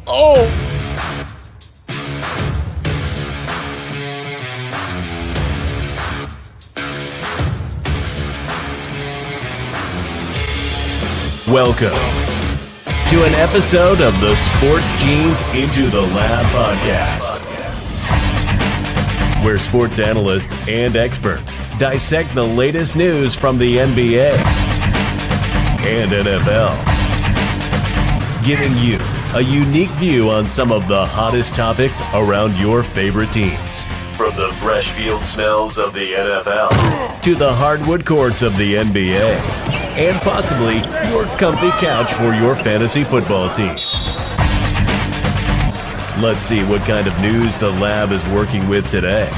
Oh! Welcome to an episode of the Sports Genes Into the Lab podcast, where sports analysts and experts dissect the latest news from the NBA and NFL, giving you a unique view on some of the hottest topics around your favorite teams. From the fresh field smells of the NFL to the hardwood courts of the NBA, and possibly your comfy couch for your fantasy football team. Let's see what kind of news the lab is working with today.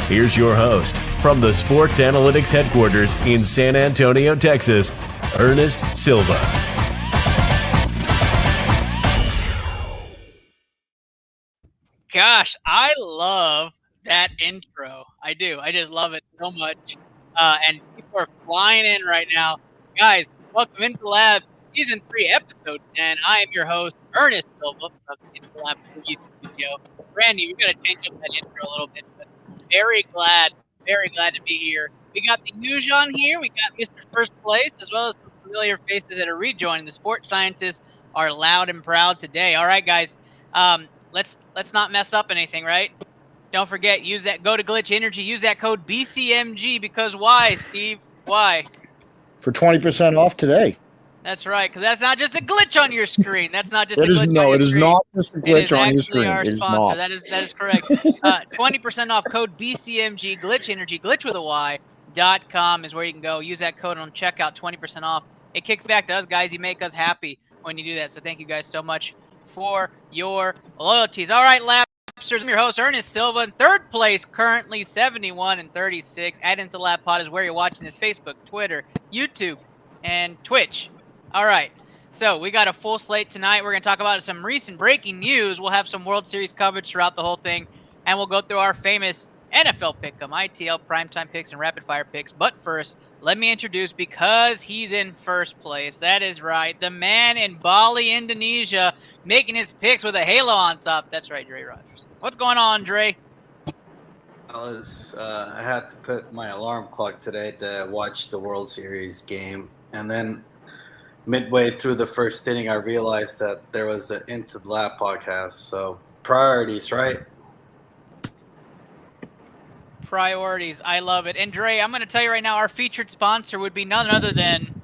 Here's your host from the Sports Analytics headquarters in San Antonio, Texas, Ernest Silva. Gosh, I love that intro. I do. I just love it so much. And people are flying in right now. Guys, welcome into the Lab, Season 3, Episode 10. I am your host, Ernest Silva from Into the Lab Movie Studio. Randy, we're going to change up that intro a little bit, but very glad to be here. We got the Huge on here. We got Mr. First Place, as well as some familiar faces that are rejoining. The sports scientists are loud and proud today. All right, guys, let's not mess up anything, right? Don't forget, go to Glitch Energy, use that code BCMG, because why, Steve? Why? For 20% off today. That's right, because that's not just a glitch on your screen. That's not just a glitch on your screen. No, it is not just a glitch on your screen. It is actually our sponsor. That is correct. 20% off code BCMG, Glitch Energy, glitch with a Y.com is where you can go. Use that code on checkout, 20% off. It kicks back to us, guys. You make us happy when you do that, so thank you guys so much for your loyalties. All right, Lab. I'm your host, Ernest Silva. In third place, currently 71-36. Add into the Lab Pod is where you're watching this: Facebook, Twitter, YouTube, and Twitch. All right, so we got a full slate tonight. We're going to talk about some recent breaking news. We'll have some World Series coverage throughout the whole thing, and we'll go through our famous NFL pick'em, ITL primetime picks, and rapid fire picks. But first, let me introduce, because he's in first place. That is right, the man in Bali, Indonesia, making his picks with a halo on top. That's right, Dre Rogers. What's going on, Dre? I had to put my alarm clock today to watch the World Series game, and then midway through the first inning, I realized that there was an Into the Lab podcast. So priorities, right? Priorities. I love it. And Dre, I'm going to tell you right now, our featured sponsor would be none other than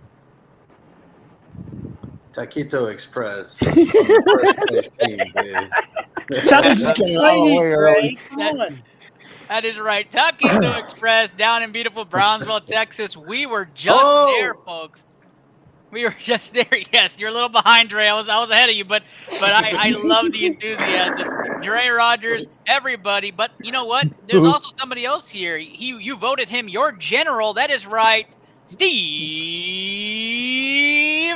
Taquito Express. From the first place team, dude. That is right. Taquito Express down in beautiful Brownsville, Texas. We were just there, folks. We were just there. Yes, you're a little behind, Dre. I was ahead of you, but I love the enthusiasm. Dre Rogers, everybody. But you know what? There's also somebody else here. You voted him your general. That is right, Steve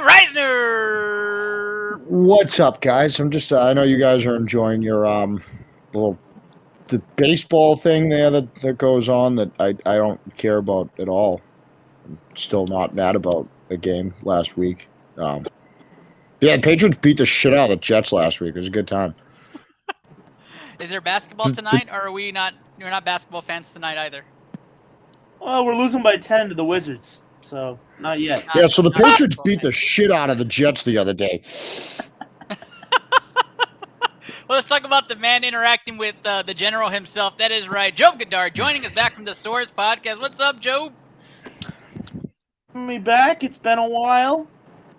Reisner. What's up, guys? I know you guys are enjoying your the baseball thing there that goes on that I don't care about at all. I'm still not mad about the game last week. Patriots beat the shit out of the Jets last week. It was a good time. Is there basketball tonight, or are we not? You're not basketball fans tonight either. Well, we're losing by 10 to the Wizards, so not yet. Yeah, so the Patriots beat the shit out of the Jets the other day. Well, let's talk about the man interacting with the general himself. That is right, Joe Goddard, joining us back from the Source Podcast. What's up, Joe? Me back. It's been a while.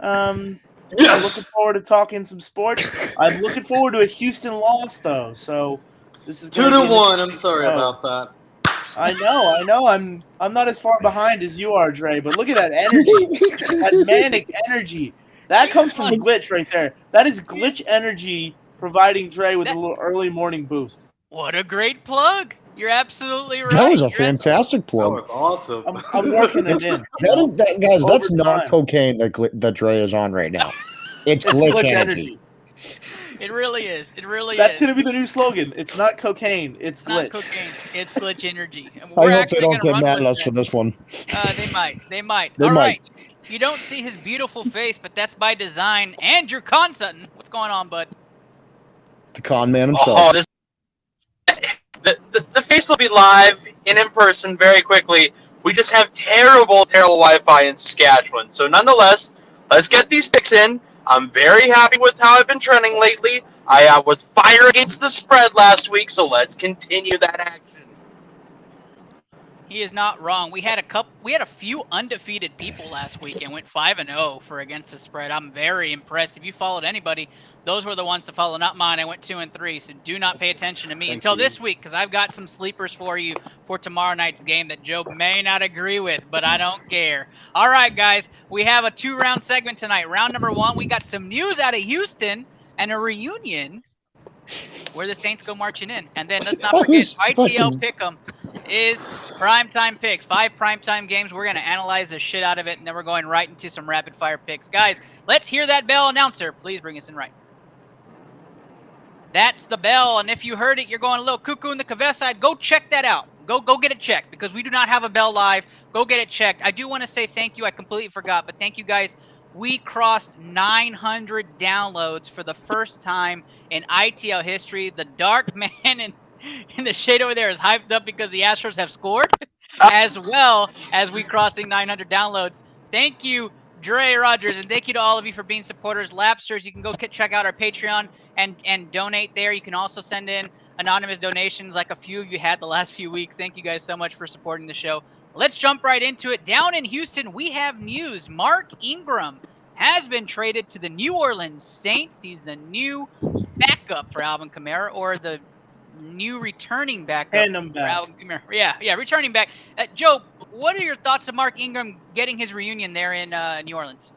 I'm looking forward to talking some sports. I'm looking forward to a Houston loss, though. So this is 2-1. I'm sorry about that. I know. I'm not as far behind as you are, Dre. But look at that energy, that manic energy. That comes from Glitch right there. That is Glitch energy providing Dre with a little early morning boost. What a great plug! You're absolutely right. That was a fantastic plug. That was awesome. I'm working it in. Guys, that's not cocaine that Dre is on right now. It's glitch energy. It really is. It really is. That's going to be the new slogan. It's not cocaine. It's glitch. Not cocaine. It's glitch energy. I hope they don't get mad at us for this one. They might. All right. You don't see his beautiful face, but that's by design. Andrew Consutton. What's going on, bud? the con man himself. Oh, the face will be live and in person very quickly. We just have terrible Wi-Fi in Saskatchewan. So nonetheless, let's get these picks in. I'm very happy with how I've been trending lately. I was fire against the spread last week, so let's continue that action. He is not wrong. We had a few undefeated people last week and went 5-0 for against the spread. I'm very impressed. If you followed anybody, those were the ones to follow, not mine. I went 2-3, so do not pay attention to me until this week, because I've got some sleepers for you for tomorrow night's game that Joe may not agree with, but I don't care. All right, guys, we have a 2-round segment tonight. Round number 1, we got some news out of Houston and a reunion where the Saints go marching in. And then let's not forget, ITL Pick'em is primetime picks. 5 primetime games. We're going to analyze the shit out of it, and then we're going right into some rapid-fire picks. Guys, let's hear that bell announcer. Please bring us in right. That's the bell, and if you heard it, you're going a little cuckoo in the Quebec side. Go check that out. Go get it checked, because we do not have a bell live. Go get it checked. I do want to say thank you. I completely forgot, but thank you guys. We crossed 900 downloads for the first time in ITL history. The dark man in the shade over there is hyped up because the Astros have scored, as well as we crossing 900 downloads. Thank you, Dre Rogers, and thank you to all of you for being supporters. Lapsters, you can go check out our Patreon and donate there. You can also send in anonymous donations like a few of you had the last few weeks. Thank you guys so much for supporting the show. Let's jump right into it. Down in Houston, we have news. Mark Ingram has been traded to the New Orleans Saints. He's the new backup for Alvin Kamara, or the new returning backup for Alvin Kamara. Yeah, returning back. Joe, what are your thoughts of Mark Ingram getting his reunion there in New Orleans?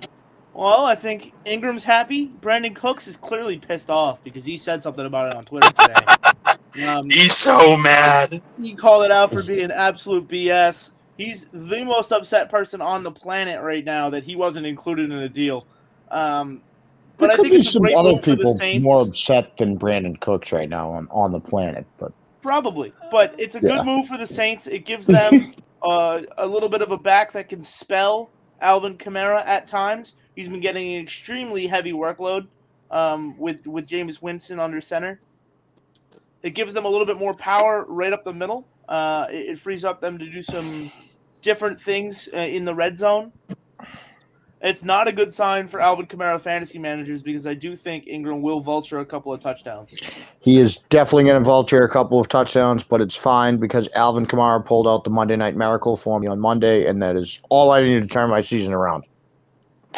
Well, I think Ingram's happy. Brandon Cooks is clearly pissed off because he said something about it on Twitter today. He's so mad. He called it out for being absolute BS. He's the most upset person on the planet right now that he wasn't included in a deal. But I think it's a great move for the Saints. More upset than Brandon Cooks right now on the planet, but probably. But it's a good move for the Saints. It gives them a little bit of a back that can spell Alvin Kamara at times. He's been getting an extremely heavy workload with Jameis Winston under center. It gives them a little bit more power right up the middle. It frees up them to do some different things in the red zone. It's not a good sign for Alvin Kamara fantasy managers because I do think Ingram will vulture a couple of touchdowns. He is definitely going to vulture a couple of touchdowns, but it's fine because Alvin Kamara pulled out the Monday Night Miracle for me on Monday, and that is all I need to turn my season around.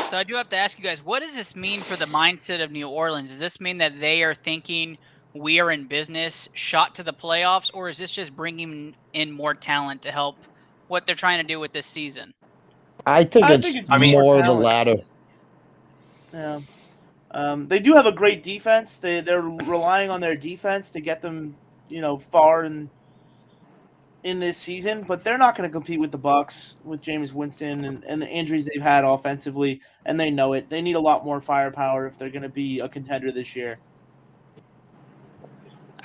So I do have to ask you guys, what does this mean for the mindset of New Orleans? Does this mean that they are thinking we are in business, shot to the playoffs, or is this just bringing in more talent to help what they're trying to do with this season? I think it's more the latter. Yeah. They do have a great defense. They're relying on their defense to get them, far in this season, but they're not going to compete with the Bucs, with Jameis Winston and the injuries they've had offensively, and they know it. They need a lot more firepower if they're going to be a contender this year.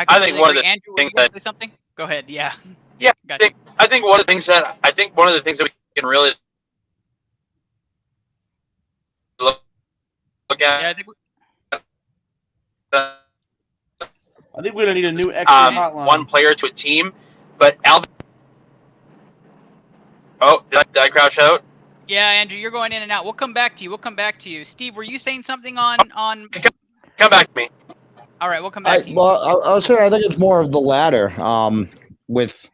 I think one of the Andrew, things that say something. Go ahead. Yeah. Yeah. Gotcha. I think one of the things that we can really look at. Yeah, I think we're gonna need a new extra hotline. One player to a team, but Alvin. Oh, did I crash out? Yeah, Andrew, you're going in and out. We'll come back to you. Steve, were you saying something on? Come back to me. All right, we'll come back to you. Well, I was saying I think it's more of the latter with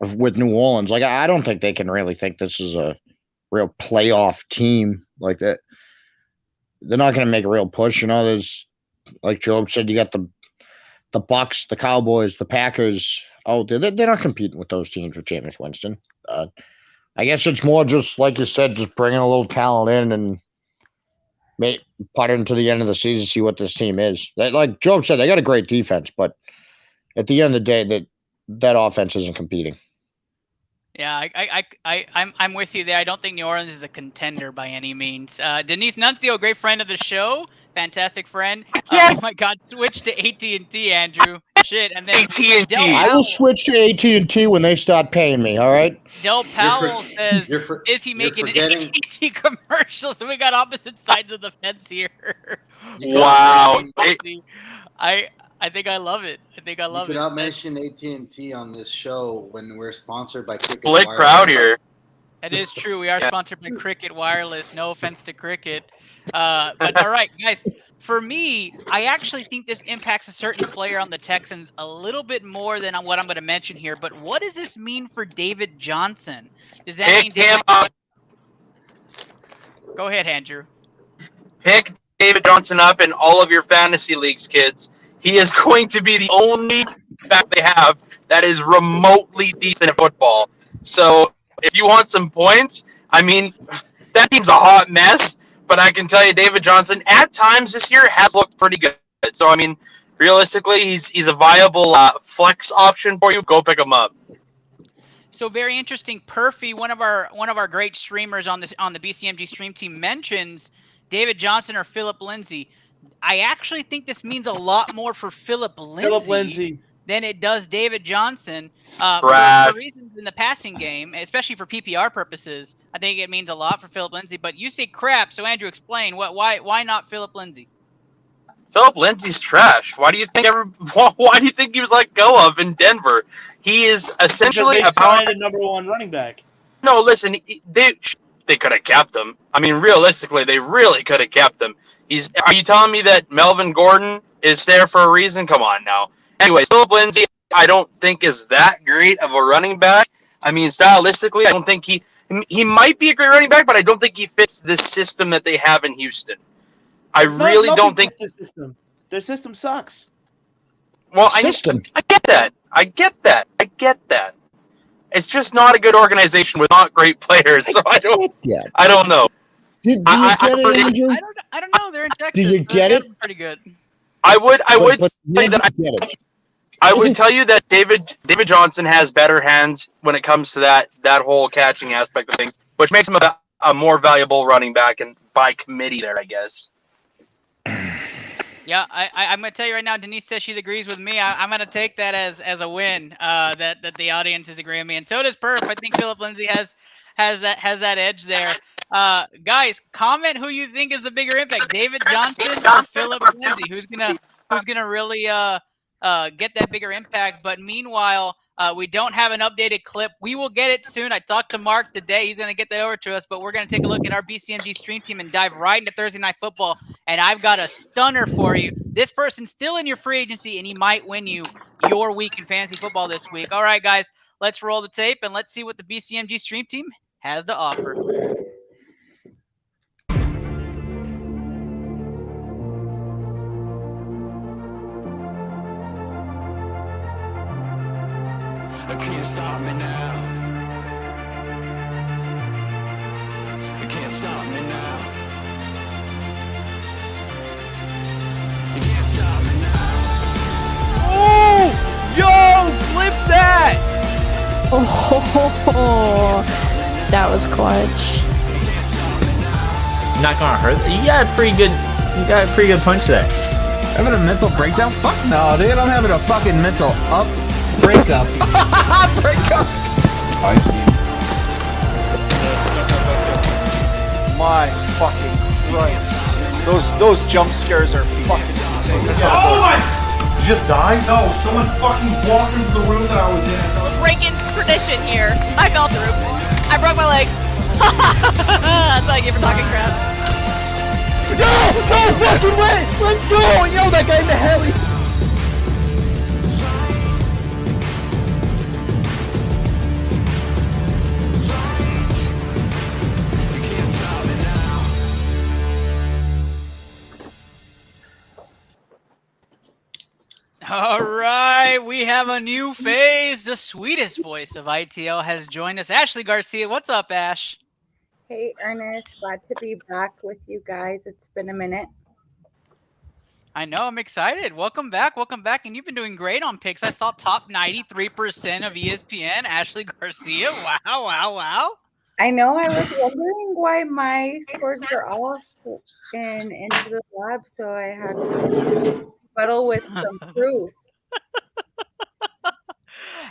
New Orleans. Like, I don't think they can really think this is a real playoff team like that. They're not going to make a real push. There's, like Job said, you got the Bucs, the Cowboys, the Packers. Oh, they're not competing with those teams with Jameis Winston. I guess it's more just, like you said, just bringing a little talent in and put into the end of the season, see what this team is. Like Job said, they got a great defense, but at the end of the day, that offense isn't competing. Yeah, I'm with you there. I don't think New Orleans is a contender by any means. Denise Nunzio, great friend of the show, fantastic friend. Oh my God, switch to AT&T, Andrew. Shit, and then AT&T. I will switch to AT&T when they start paying me. All right. Del Powell says, "Is he making an AT&T commercial?" So we got opposite sides of the fence here. Wow. I think I love it. I think I You love it. cannot mention AT&T on this show when we're sponsored by Cricket Split Wireless. crowd here. That is true. We are Yeah. sponsored by Cricket Wireless. No offense to Cricket. But all right, guys. For me, I actually think this impacts a certain player on the Texans a little bit more than what I'm going to mention here. But what does this mean for David Johnson? Does that mean Pick him up. Go ahead, Andrew. Pick David Johnson up in all of your fantasy leagues, kids. He is going to be the only back they have that is remotely decent at football. So if you want some points, I mean, that team's a hot mess. But I can tell you, David Johnson, at times this year has looked pretty good. So I mean, realistically, he's a viable flex option for you. Go pick him up. So very interesting. Perfy, one of our great streamers on the BCMG stream team, mentions David Johnson or Philip Lindsay. I actually think this means a lot more for Philip Lindsay than it does David Johnson. For reasons in the passing game, especially for PPR purposes, I think it means a lot for Philip Lindsay. But you say crap, so Andrew, explain why not Philip Lindsay? Philip Lindsay's trash. Why do you think he was let go of in Denver? He is essentially because they signed a number 1 running back. No, listen, they could have kept him. I mean, realistically, they really could have kept him. Are you telling me that Melvin Gordon is there for a reason? Come on now. Anyways, Philip Lindsay, I don't think is that great of a running back. I mean, stylistically, I don't think he might be a great running back, but I don't think he fits this system that they have in Houston. I really don't think Their system sucks. Well, I get that. I get that. It's just not a good organization with not great players. So I don't know. Did you get it, Andrew? I don't know. They're in Texas. Did you get it? Pretty good. I would tell you that David Johnson has better hands when it comes to that whole catching aspect of things, which makes him a more valuable running back and by committee there, I guess. Yeah, I'm going to tell you right now, Denise says she agrees with me. I'm going to take that as a win, that the audience is agreeing with me. And so does Perf. I think Philip Lindsay has that edge there. Guys, comment who you think is the bigger impact, David Johnson or Philip Lindsay? Who's gonna really get that bigger impact? But meanwhile, we don't have an updated clip. We will get it soon. I talked to Mark today. He's going to get that over to us, but we're going to take a look at our BCMG stream team and dive right into Thursday Night Football. And I've got a stunner for you. This person's still in your free agency, and he might win you your week in fantasy football this week. All right, guys, let's roll the tape, and let's see what the BCMG stream team has to offer. You can't stop me now. You can't stop me now. You can't stop me now. Oh! Yo! Flip that! Oh, that was clutch. Not gonna hurt. You got a pretty good punch there. Having a mental breakdown? Fuck no, dude. I'm having a fucking mental breakup. Breakup. My fucking Christ. Those jump scares are fucking insane. Oh my! You just died? No, someone fucking walked into the room that I was in. Breaking tradition here. I fell through. I broke my leg. That's what I get for talking crap. No fucking way! Let's go! Yo, that guy in the heli! All right, we have a new phase. The sweetest voice of ITL has joined us. Ashley Garcia, what's up, Ash? Hey, Ernest. Glad to be back with you guys. It's been a minute. I know. I'm excited. Welcome back. And you've been doing great on picks. I saw top 93% of ESPN. Ashley Garcia. Wow. I know. I was wondering why my scores were off and into the lab, so I had to battle with some proof.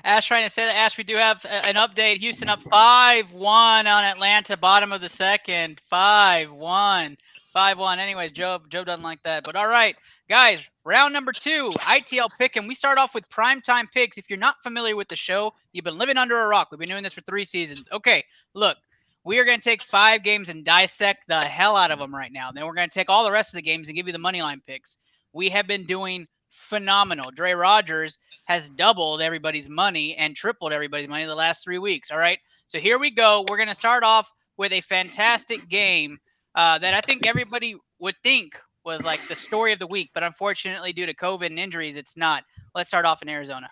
Ash trying to say that. Ash, we do have an update. Houston up 5-1 on Atlanta, bottom of the second. 5-1. 5-1. Anyways, Joe doesn't like that. But all right, guys, round number 2, ITL Pick'em. We start off with primetime picks. If you're not familiar with the show, you've been living under a rock. We've been doing this for 3 seasons. Okay, look, we are going to take 5 games and dissect the hell out of them right now. Then we're going to take all the rest of the games and give you the money line picks. We have been doing phenomenal. Dre Rogers has doubled everybody's money and tripled everybody's money the last 3 weeks. All right, so here we go. We're going to start off with a fantastic game that I think everybody would think was like the story of the week, but unfortunately, due to COVID and injuries, it's not. Let's start off in Arizona.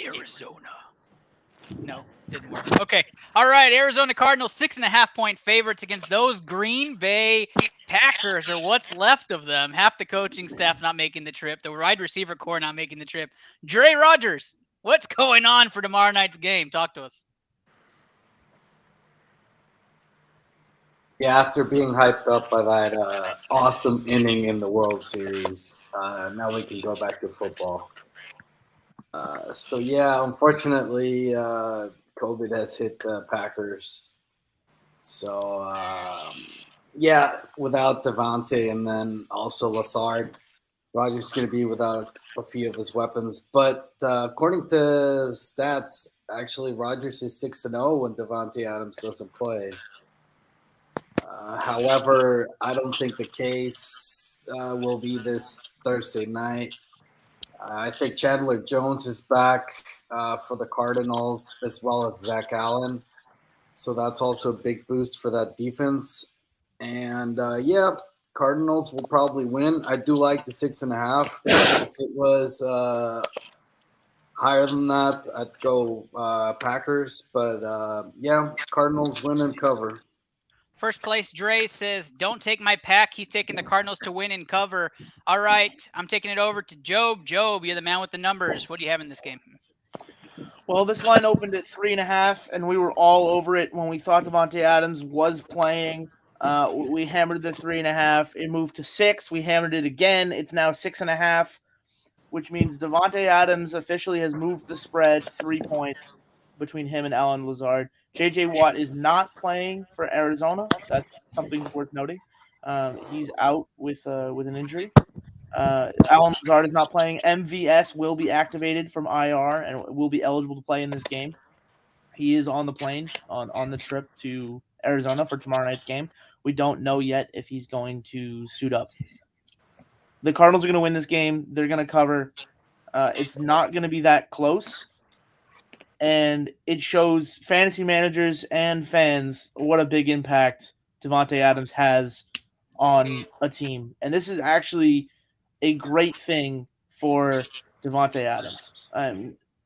Arizona. No, didn't work. Okay. All right. Arizona Cardinals 6.5-point favorites against those Green Bay Packers, or what's left of them. Half the coaching staff not making the trip. The wide receiver core not making the trip. Dre Rogers, what's going on for tomorrow night's game? Talk to us. Yeah, after being hyped up by that awesome inning in the World Series, now we can go back to football. So yeah, unfortunately, COVID has hit the Packers. So yeah, without Devontae and then also Lazard, Rodgers is going to be without a few of his weapons. But according to stats, actually Rodgers is 6-0 when Devontae Adams doesn't play. However, I don't think the case will be this Thursday night. I think Chandler Jones is back for the Cardinals, as well as Zach Allen. So that's also a big boost for that defense. And, yeah, Cardinals will probably win. I do like the 6.5. If it was higher than that, I'd go Packers. But, yeah, Cardinals win and cover. First place, Dre says, don't take my pack. He's taking the Cardinals to win and cover. All right, I'm taking it over to Job. Job, you're the man with the numbers. What do you have in this game? Well, this line opened at 3.5, and we were all over it when we thought Devontae Adams was playing. We hammered the 3.5. It moved to 6. We hammered it again. It's now 6.5, which means Devontae Adams officially has moved the spread 3 points between him and Allen Lazard. J.J. Watt is not playing for Arizona. That's something worth noting. He's out with an injury. Allen Lazard is not playing. MVS will be activated from IR and will be eligible to play in this game. He is on the plane on the trip to Arizona for tomorrow night's game. We don't know yet if he's going to suit up. The Cardinals are going to win this game. They're going to cover. It's not going to be that close. And it shows fantasy managers and fans what a big impact Devontae Adams has on a team. And this is actually a great thing for Devontae Adams.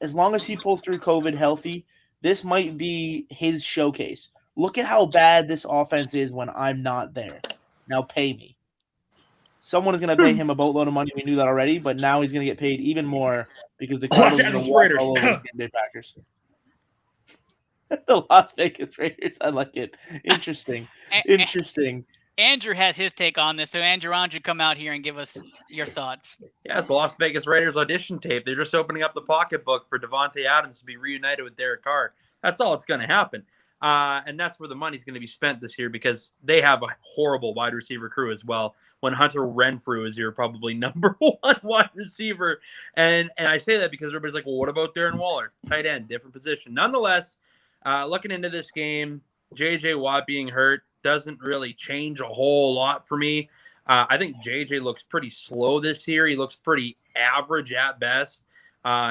As long as he pulls through COVID healthy, this might be his showcase. Look at how bad this offense is when I'm not there. Now pay me. Someone is going to pay him a boatload of money. We knew that already, but now he's going to get paid even more because the Cardinals are going to walk all over the Green Bay Packers. The Las Vegas Raiders. I like it. Interesting. Interesting. Andrew has his take on this. So, Andrew, why don't you come out here and give us your thoughts? Yeah, it's the Las Vegas Raiders audition tape. They're just opening up the pocketbook for Devontae Adams to be reunited with Derek Carr. That's all that's going to happen. And that's where the money's going to be spent this year because they have a horrible wide receiver crew as well. When Hunter Renfrew is your probably number 1 wide receiver. And I say that because everybody's like, well, what about Darren Waller? Tight end, different position. Nonetheless, looking into this game, J.J. Watt being hurt doesn't really change a whole lot for me. I think J.J. looks pretty slow this year. He looks pretty average at best.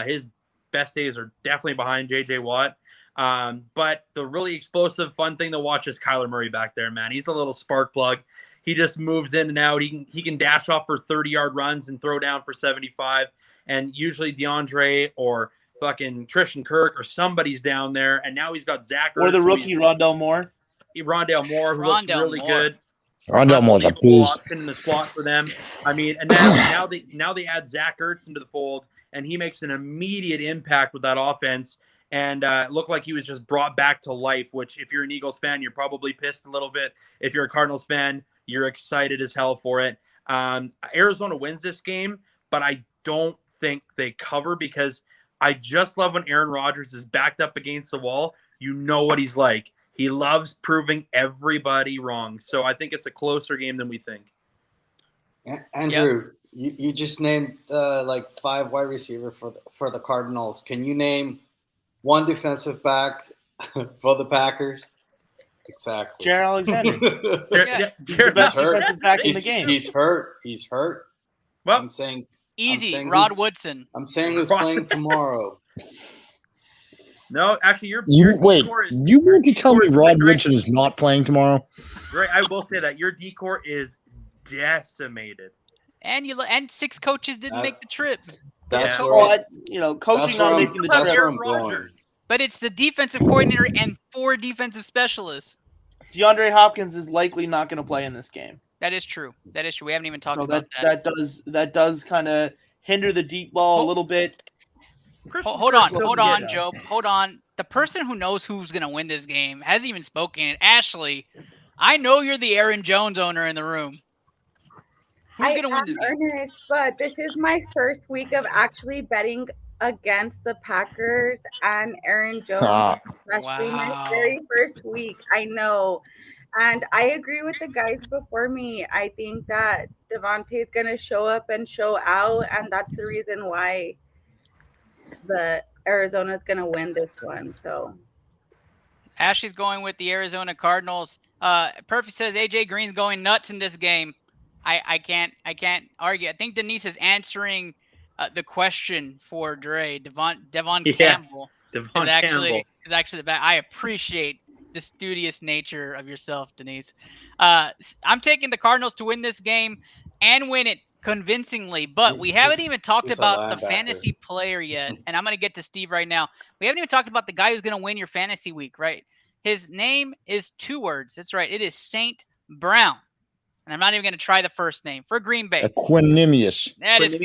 His best days are definitely behind J.J. Watt. But the really explosive, fun thing to watch is Kyler Murray back there, man. He's a little spark plug. He just moves in and out. He can dash off for 30-yard runs and throw down for 75. And usually DeAndre or fucking Christian Kirk or somebody's down there. And now he's got Zach Ertz. Or the rookie Rondale Moore. Rondale Moore, who looks really good. Rondale Moore's a beast. Option in the slot for them. I mean, and now they add Zach Ertz into the fold, and he makes an immediate impact with that offense. And it looked like he was just brought back to life, which if you're an Eagles fan, you're probably pissed a little bit. If you're a Cardinals fan, You're excited as hell for it. Arizona wins this game, but I don't think they cover because I just love when Aaron Rodgers is backed up against the wall. You know what he's like. He loves proving everybody wrong. So I think it's a closer game than we think. Andrew, you just named like 5 wide receiver for the Cardinals. Can you name one defensive back for the Packers? Exactly. Jared Alexander. He's the best defensive back in the game. He's hurt. Well, I'm saying Rod Woodson. I'm saying he's playing tomorrow. No, actually, your wait. decor is, You mean to tell me Rod great. Woodson is not playing tomorrow? Right, I will say that your decor is decimated. And 6 coaches didn't make the trip. That's coaching not making the trip. But it's the defensive coordinator and 4 defensive specialists. DeAndre Hopkins is likely not going to play in this game. That is true. We haven't even talked about that. That does kind of hinder the deep ball a little bit. Hold on, Joe. Hold on. The person who knows who's going to win this game hasn't even spoken. Ashley, I know you're the Aaron Jones owner in the room. Who's going to win this game? Earnest, but this is my first week of actually betting against the Packers and Aaron Jones, especially my very first week. I know. And I agree with the guys before me. I think that Devontae is going to show up and show out, and that's the reason why the Arizona is going to win this one. So Ashley's going with the Arizona Cardinals. Perfect says AJ Green's going nuts in this game. I can't argue. I think Denise is answering the question for Dre. Devon Campbell is actually the best. I appreciate the studious nature of yourself, Denise. I'm taking the Cardinals to win this game and win it convincingly, but we haven't even talked about the fantasy player yet, and I'm going to get to Steve right now. We haven't even talked about the guy who's going to win your fantasy week, right? His name is 2 words. That's right. It is St. Brown. And I'm not even going to try the first name for Green Bay. Equanimous. That is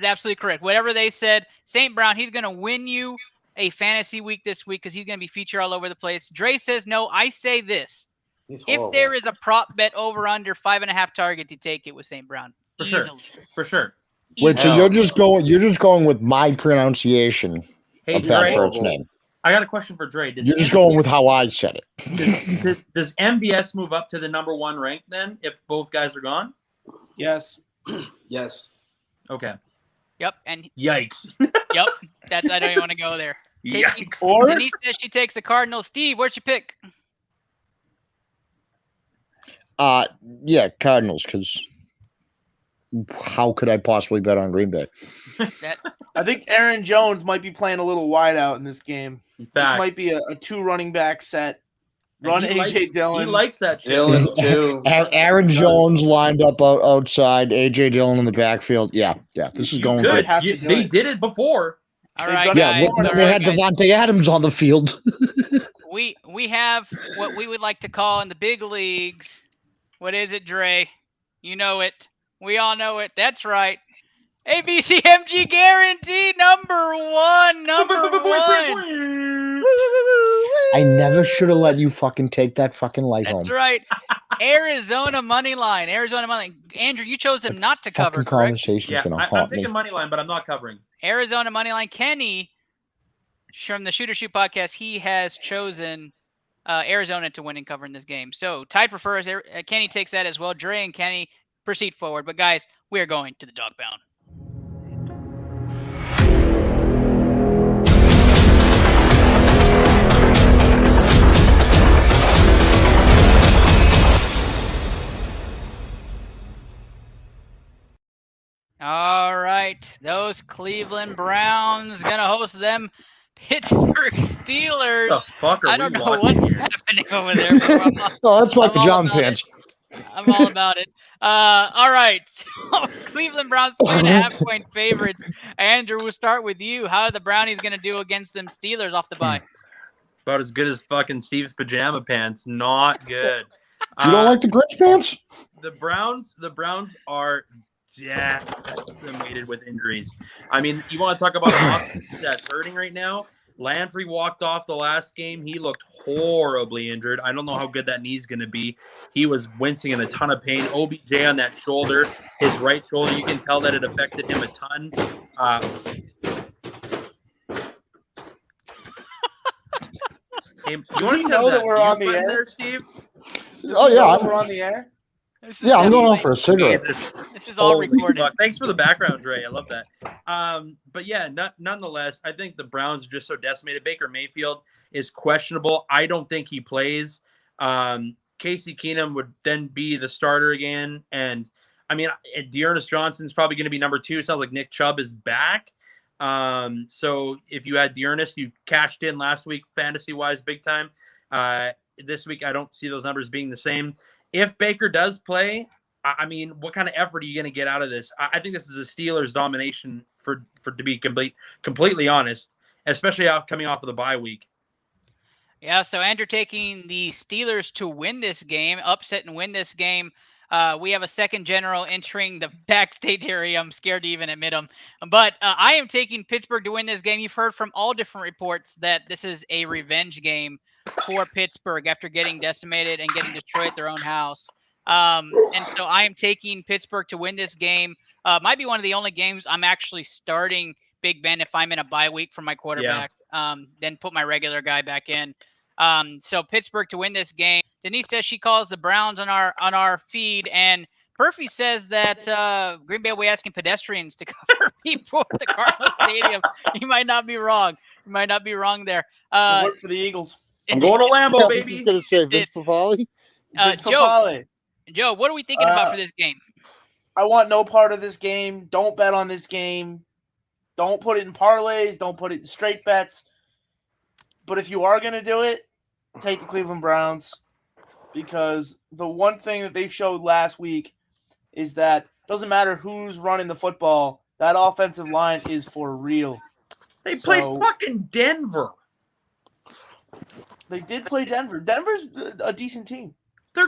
absolutely correct. Whatever they said, St. Brown, he's going to win you a fantasy week this week because he's going to be featured all over the place. Dre says no. I say this. If there is a prop bet over under 5.5 target, you take it with St. Brown. For sure. Wait, so you're just going with my pronunciation of that first name. I got a question for Dre. You're just going with how I said it. Does MBS move up to the number 1 rank then if both guys are gone? Yes. Yes. Okay. Yep. And yikes. Yep. I don't even want to go there. Yikes. Denise says she takes the Cardinals. Steve, where'd you pick? Yeah, Cardinals, because how could I possibly bet on Green Bay? I think Aaron Jones might be playing a little wide out in this game. This might be a 2 running back set. Run AJ Dillon. He likes that. Dillon too. Aaron Jones lined up outside. AJ Dillon in the backfield. Yeah. This is going good. They did it before. All right, guys. They had Devontae Adams on the field. We have what we would like to call in the big leagues. What is it, Dre? You know it. We all know it. That's right. ABCMG guarantee number 1. I never should have let you fucking take that fucking light home. That's right. Arizona money line. Andrew, you chose them not to cover, correct? Conversation's gonna haunt I'm taking money line, but I'm not covering. Arizona money line. Kenny from the Shooter Shoot podcast, he has chosen Arizona to win and cover in this game. So tied for first. Kenny takes that as well. Dre and Kenny proceed forward. But guys, we are going to the dog pound. All right, those Cleveland Browns gonna host them Pittsburgh Steelers. The fuck are I don't know what's happening over there. That's my pajama pants. I'm all about it. All right, so Cleveland Browns 3.5-point favorites. Andrew, we'll start with you. How are the Brownies gonna do against them Steelers off the bye? About as good as fucking Steve's pajama pants. Not good. You don't like the Grinch pants? The Browns are decimated with injuries. I mean, you want to talk about an offense that's hurting right now? Landry walked off the last game. He looked horribly injured. I don't know how good that knee's going to be. He was wincing in a ton of pain. OBJ on that shoulder, his right shoulder, you can tell that it affected him a ton. Hey, you want to know that we're on the air, there, Steve? Oh yeah, we're on the air. Yeah, I'm going on for a cigarette. This is all Holy recorded. fuck. Thanks for the background, Dre. I love that. But yeah, nonetheless, I think the Browns are just so decimated. Baker Mayfield is questionable. I don't think he plays. Casey Keenum would then be the starter again. And I mean, Dearness Johnson's probably going to be number 2. It sounds like Nick Chubb is back. So if you had Dearness, you cashed in last week fantasy-wise big time. This week, I don't see those numbers being the same. If Baker does play, I mean, what kind of effort are you going to get out of this? I think this is a Steelers domination for to be completely honest, especially coming off of the bye week. Yeah, so Andrew taking the Steelers to win this game, upset and win this game. We have a second general entering the backstage area. I'm scared to even admit them. But I am taking Pittsburgh to win this game. You've heard from all different reports that this is a revenge game for Pittsburgh after getting decimated and getting destroyed at their own house. And so I am taking Pittsburgh to win this game. Might be one of the only games I'm actually starting Big Ben if I'm in a bye week for my quarterback. Then put my regular guy back in. So Pittsburgh to win this game. Denise says she calls the Browns on our feed, and Perfy says that Green Bay will be asking pedestrians to cover people at the Cardinals Stadium. You might not be wrong. You might not be wrong there. Work for the Eagles. I'm going to Lambeau, I was baby. just going to say Vince Papale. Joe, what are we thinking about for this game? I want no part of this game. Don't bet on this game. Don't put it in parlays. Don't put it in straight bets. But if you are going to do it, take the Cleveland Browns, because the one thing that they showed last week is that it doesn't matter who's running the football, that offensive line is for real. They played fucking Denver. They did play Denver. Denver's a decent team.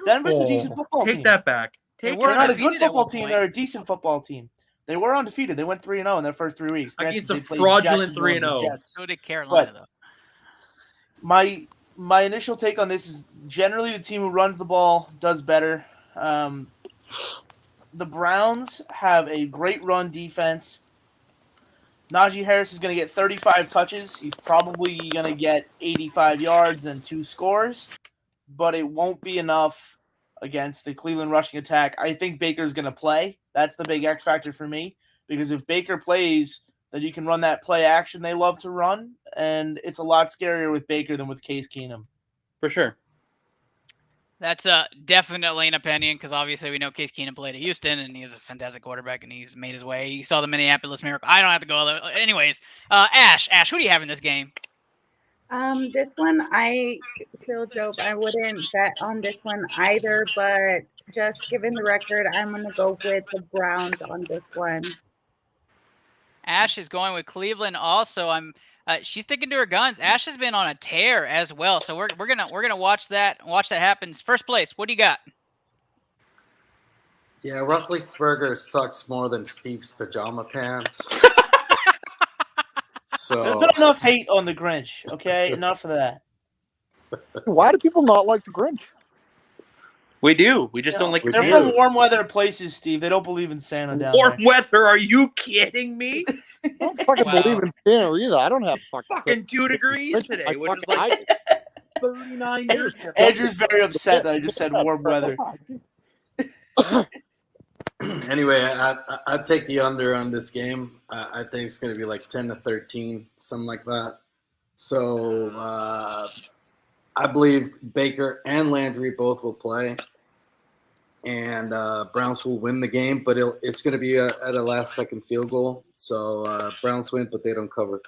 Denver's a decent football team. Take that back. They're not a good football team. They're a decent football team. They were undefeated. They went 3-0 in their first 3 weeks. Against a fraudulent 3-0. So did Carolina, though. My initial take on this is generally the team who runs the ball does better. The Browns have a great run defense. Najee Harris is going to get 35 touches. He's probably going to get 85 yards and 2 scores, but it won't be enough against the Cleveland rushing attack. I think Baker's going to play. That's the big X factor for me, because if Baker plays, then you can run that play action they love to run, and it's a lot scarier with Baker than with Case Keenum. For sure. That's definitely an opinion, because obviously we know Case Keenum played at Houston, and he's a fantastic quarterback, and he's made his way. You saw the Minneapolis Miracle. I don't have to go there. Anyways, Ash, who do you have in this game? This one, I feel, Joe, I wouldn't bet on this one either, but just given the record, I'm going to go with the Browns on this one. Ash is going with Cleveland also. She's sticking to her guns. Ash has been on a tear as well, so we're gonna watch that happen. First place, what do you got? Yeah, Roethlisberger sucks more than Steve's pajama pants. So There's been enough hate on the Grinch, okay? Enough of that. Why do people not like the Grinch? We do. We just don't like. They're from warm weather places, Steve. They don't believe in Santa down warm there. weather? Are you kidding me? I don't fucking believe in Santa either. I don't have fucking 2 degrees today, which is like 39 years. Andrew's very upset that I just said warm weather. Anyway, I take the under on this game. I think it's going to be like 10-13, something like that. So I believe Baker and Landry both will play, and Browns will win the game, but it's going to be at a last-second field goal. So Browns win, but they don't cover.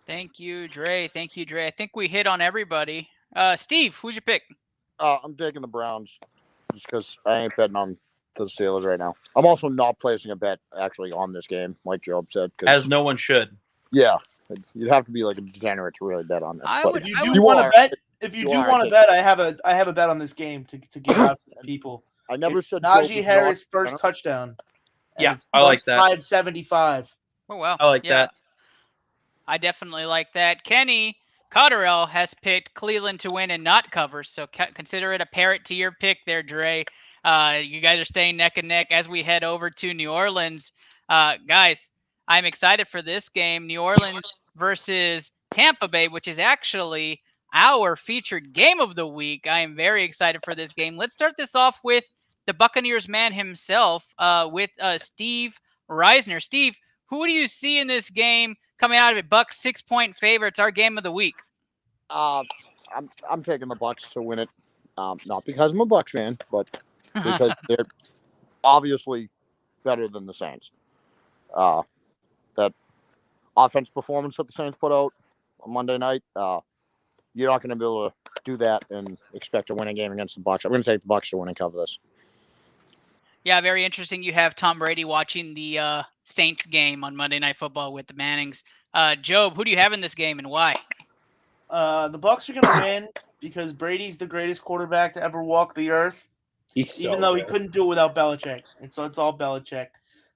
Thank you, Dre. I think we hit on everybody. Steve, who's your pick? I'm taking the Browns just because I ain't betting on the Steelers right now. I'm also not placing a bet actually on this game, like Job said. As no one should. Yeah. You'd have to be like a degenerate to really bet on it. If you do want to bet, I have a bet on this game to give out to people. I never it's said Najee Harris first touchdown. Yeah, I like that. 575. Oh wow. I like that. I definitely like that. Kenny Cotterell has picked Cleveland to win and not cover, so consider it a parrot to your pick there, Dre. You guys are staying neck and neck as we head over to New Orleans. Guys, I'm excited for this game, New Orleans versus Tampa Bay, which is actually our featured game of the week. I am very excited for this game. Let's start this off with the Buccaneers man himself, with Steve Reisner. Steve, who do you see in this game coming out of it? Bucs 6-point favorites, our game of the week. I'm taking the Bucs to win it. Not because I'm a Bucs fan, but because they're obviously better than the Saints. That offense performance that the Saints put out on Monday night, you're not going to be able to do that and expect to win a game against the Bucs. I'm going to take the Bucs to win and cover this. Yeah, very interesting. You have Tom Brady watching the Saints game on Monday Night Football with the Mannings. Job, who do you have in this game and why? The Bucs are going to win because Brady's the greatest quarterback to ever walk the earth. Even though he couldn't do it without Belichick. And so it's all Belichick.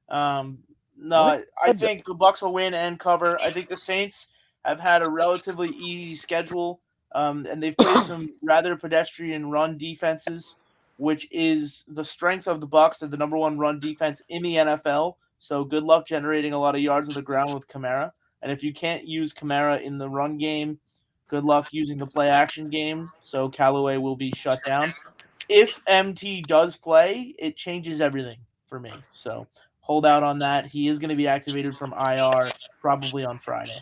No, I think the Bucs will win and cover. I think the Saints have had a relatively easy schedule, and they've played some rather pedestrian run defenses, which is the strength of the Bucs. They're the number one run defense in the NFL. So good luck generating a lot of yards on the ground with Kamara. And if you can't use Kamara in the run game, good luck using the play action game. So Callaway will be shut down. If MT does play, it changes everything for me. So hold out on that. He is going to be activated from IR probably on Friday.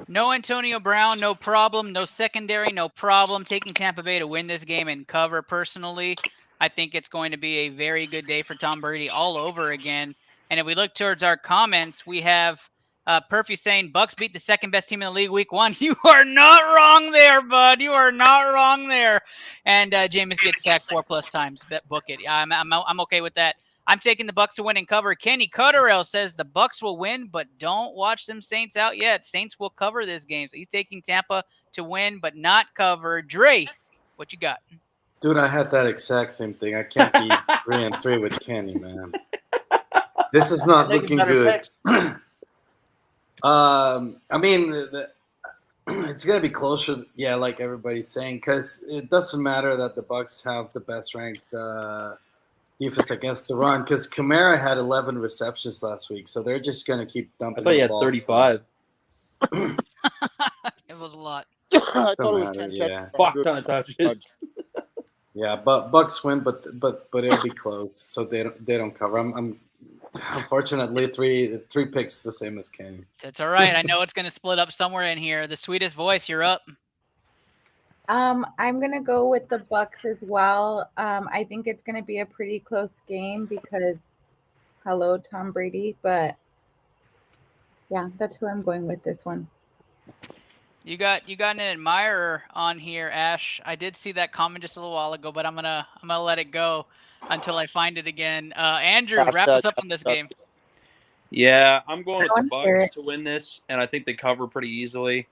No Antonio Brown, no problem. No secondary, no problem. Taking Tampa Bay to win this game and cover personally. I think it's going to be a very good day for Tom Brady all over again. And if we look towards our comments, we have Perfy saying Bucs beat the second best team in the league week 1. You are not wrong there, bud. You are not wrong there. And Jameis gets sacked 4+ times. Book it. I'm okay with that. I'm taking the Bucs to win and cover. Kenny Cotterell says the Bucs will win, but don't watch them Saints out yet. Saints will cover this game. So he's taking Tampa to win, but not cover. Dre, what you got? Dude, I had that exact same thing. I can't be 3-3 with Kenny, man. This is not looking good. I mean, it's going to be closer, yeah, like everybody's saying, because it doesn't matter that the Bucs have the best ranked defense against the run, because Kamara had 11 receptions last week, so they're just going to keep dumping the ball. I thought he had 35. It was a lot. I thought it was 10 yeah. Fuck ton of touches. Yeah, but Bucs win, but it'll be close, so they don't cover. I'm unfortunately three picks the same as Kenny. That's all right. I know it's going to split up somewhere in here. The sweetest voice, you're up. I'm going to go with the Bucs as well. I think it's going to be a pretty close game because, hello, Tom Brady. But, yeah, that's who I'm going with this one. You got an admirer on here, Ash. I did see that comment just a little while ago, but I'm gonna let it go until I find it again. Andrew, wrap us up on this game. Yeah, I'm going with the Bucs to win this, and I think they cover pretty easily.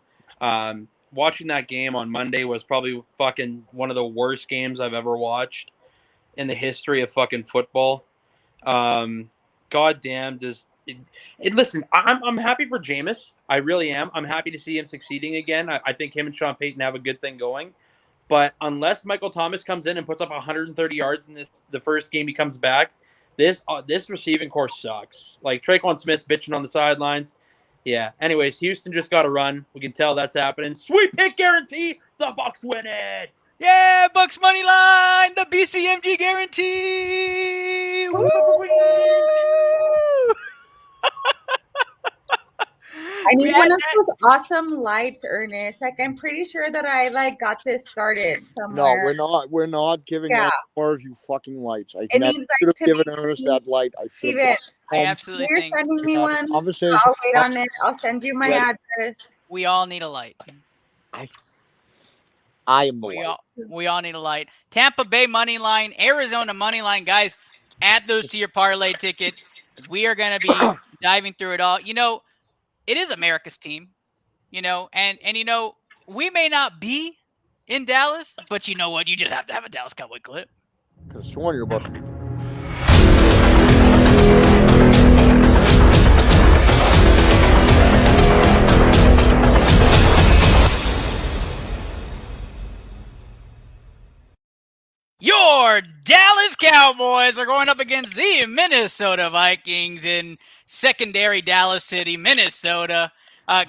Watching that game on Monday was probably fucking one of the worst games I've ever watched in the history of fucking football. Goddamn, listen, I'm happy for Jameis. I really am. I'm happy to see him succeeding again. I think him and Sean Payton have a good thing going. But unless Michael Thomas comes in and puts up 130 yards in the first game he comes back, this receiving core sucks. Like Traquan Smith's bitching on the sidelines. Yeah. Anyways, Houston just got to run. We can tell that's happening. Sweet pick guarantee. The Bucs win it. Yeah, Bucs money line. The BCMG guarantee. Woo! I need one of those awesome lights, Ernest. Like, I'm pretty sure that I got this started somewhere. No, we're not giving out more of you fucking lights. I It never means, should have given Ernest that light. I should Steven, have. I absolutely You're think sending me one. I'll Conversation. wait on it. I'll send you my address. we all need a light. I am the light. We all need a light. Tampa Bay money line, Arizona money line, guys. Add those to your parlay ticket. We are going to be diving through it all. You know, it is America's team. You know, and you know, we may not be in Dallas, but you know what? You just have to have a Dallas Cowboy clip. Could have sworn you're about to. Cowboys are going up against the Minnesota Vikings in secondary Dallas City, Minnesota.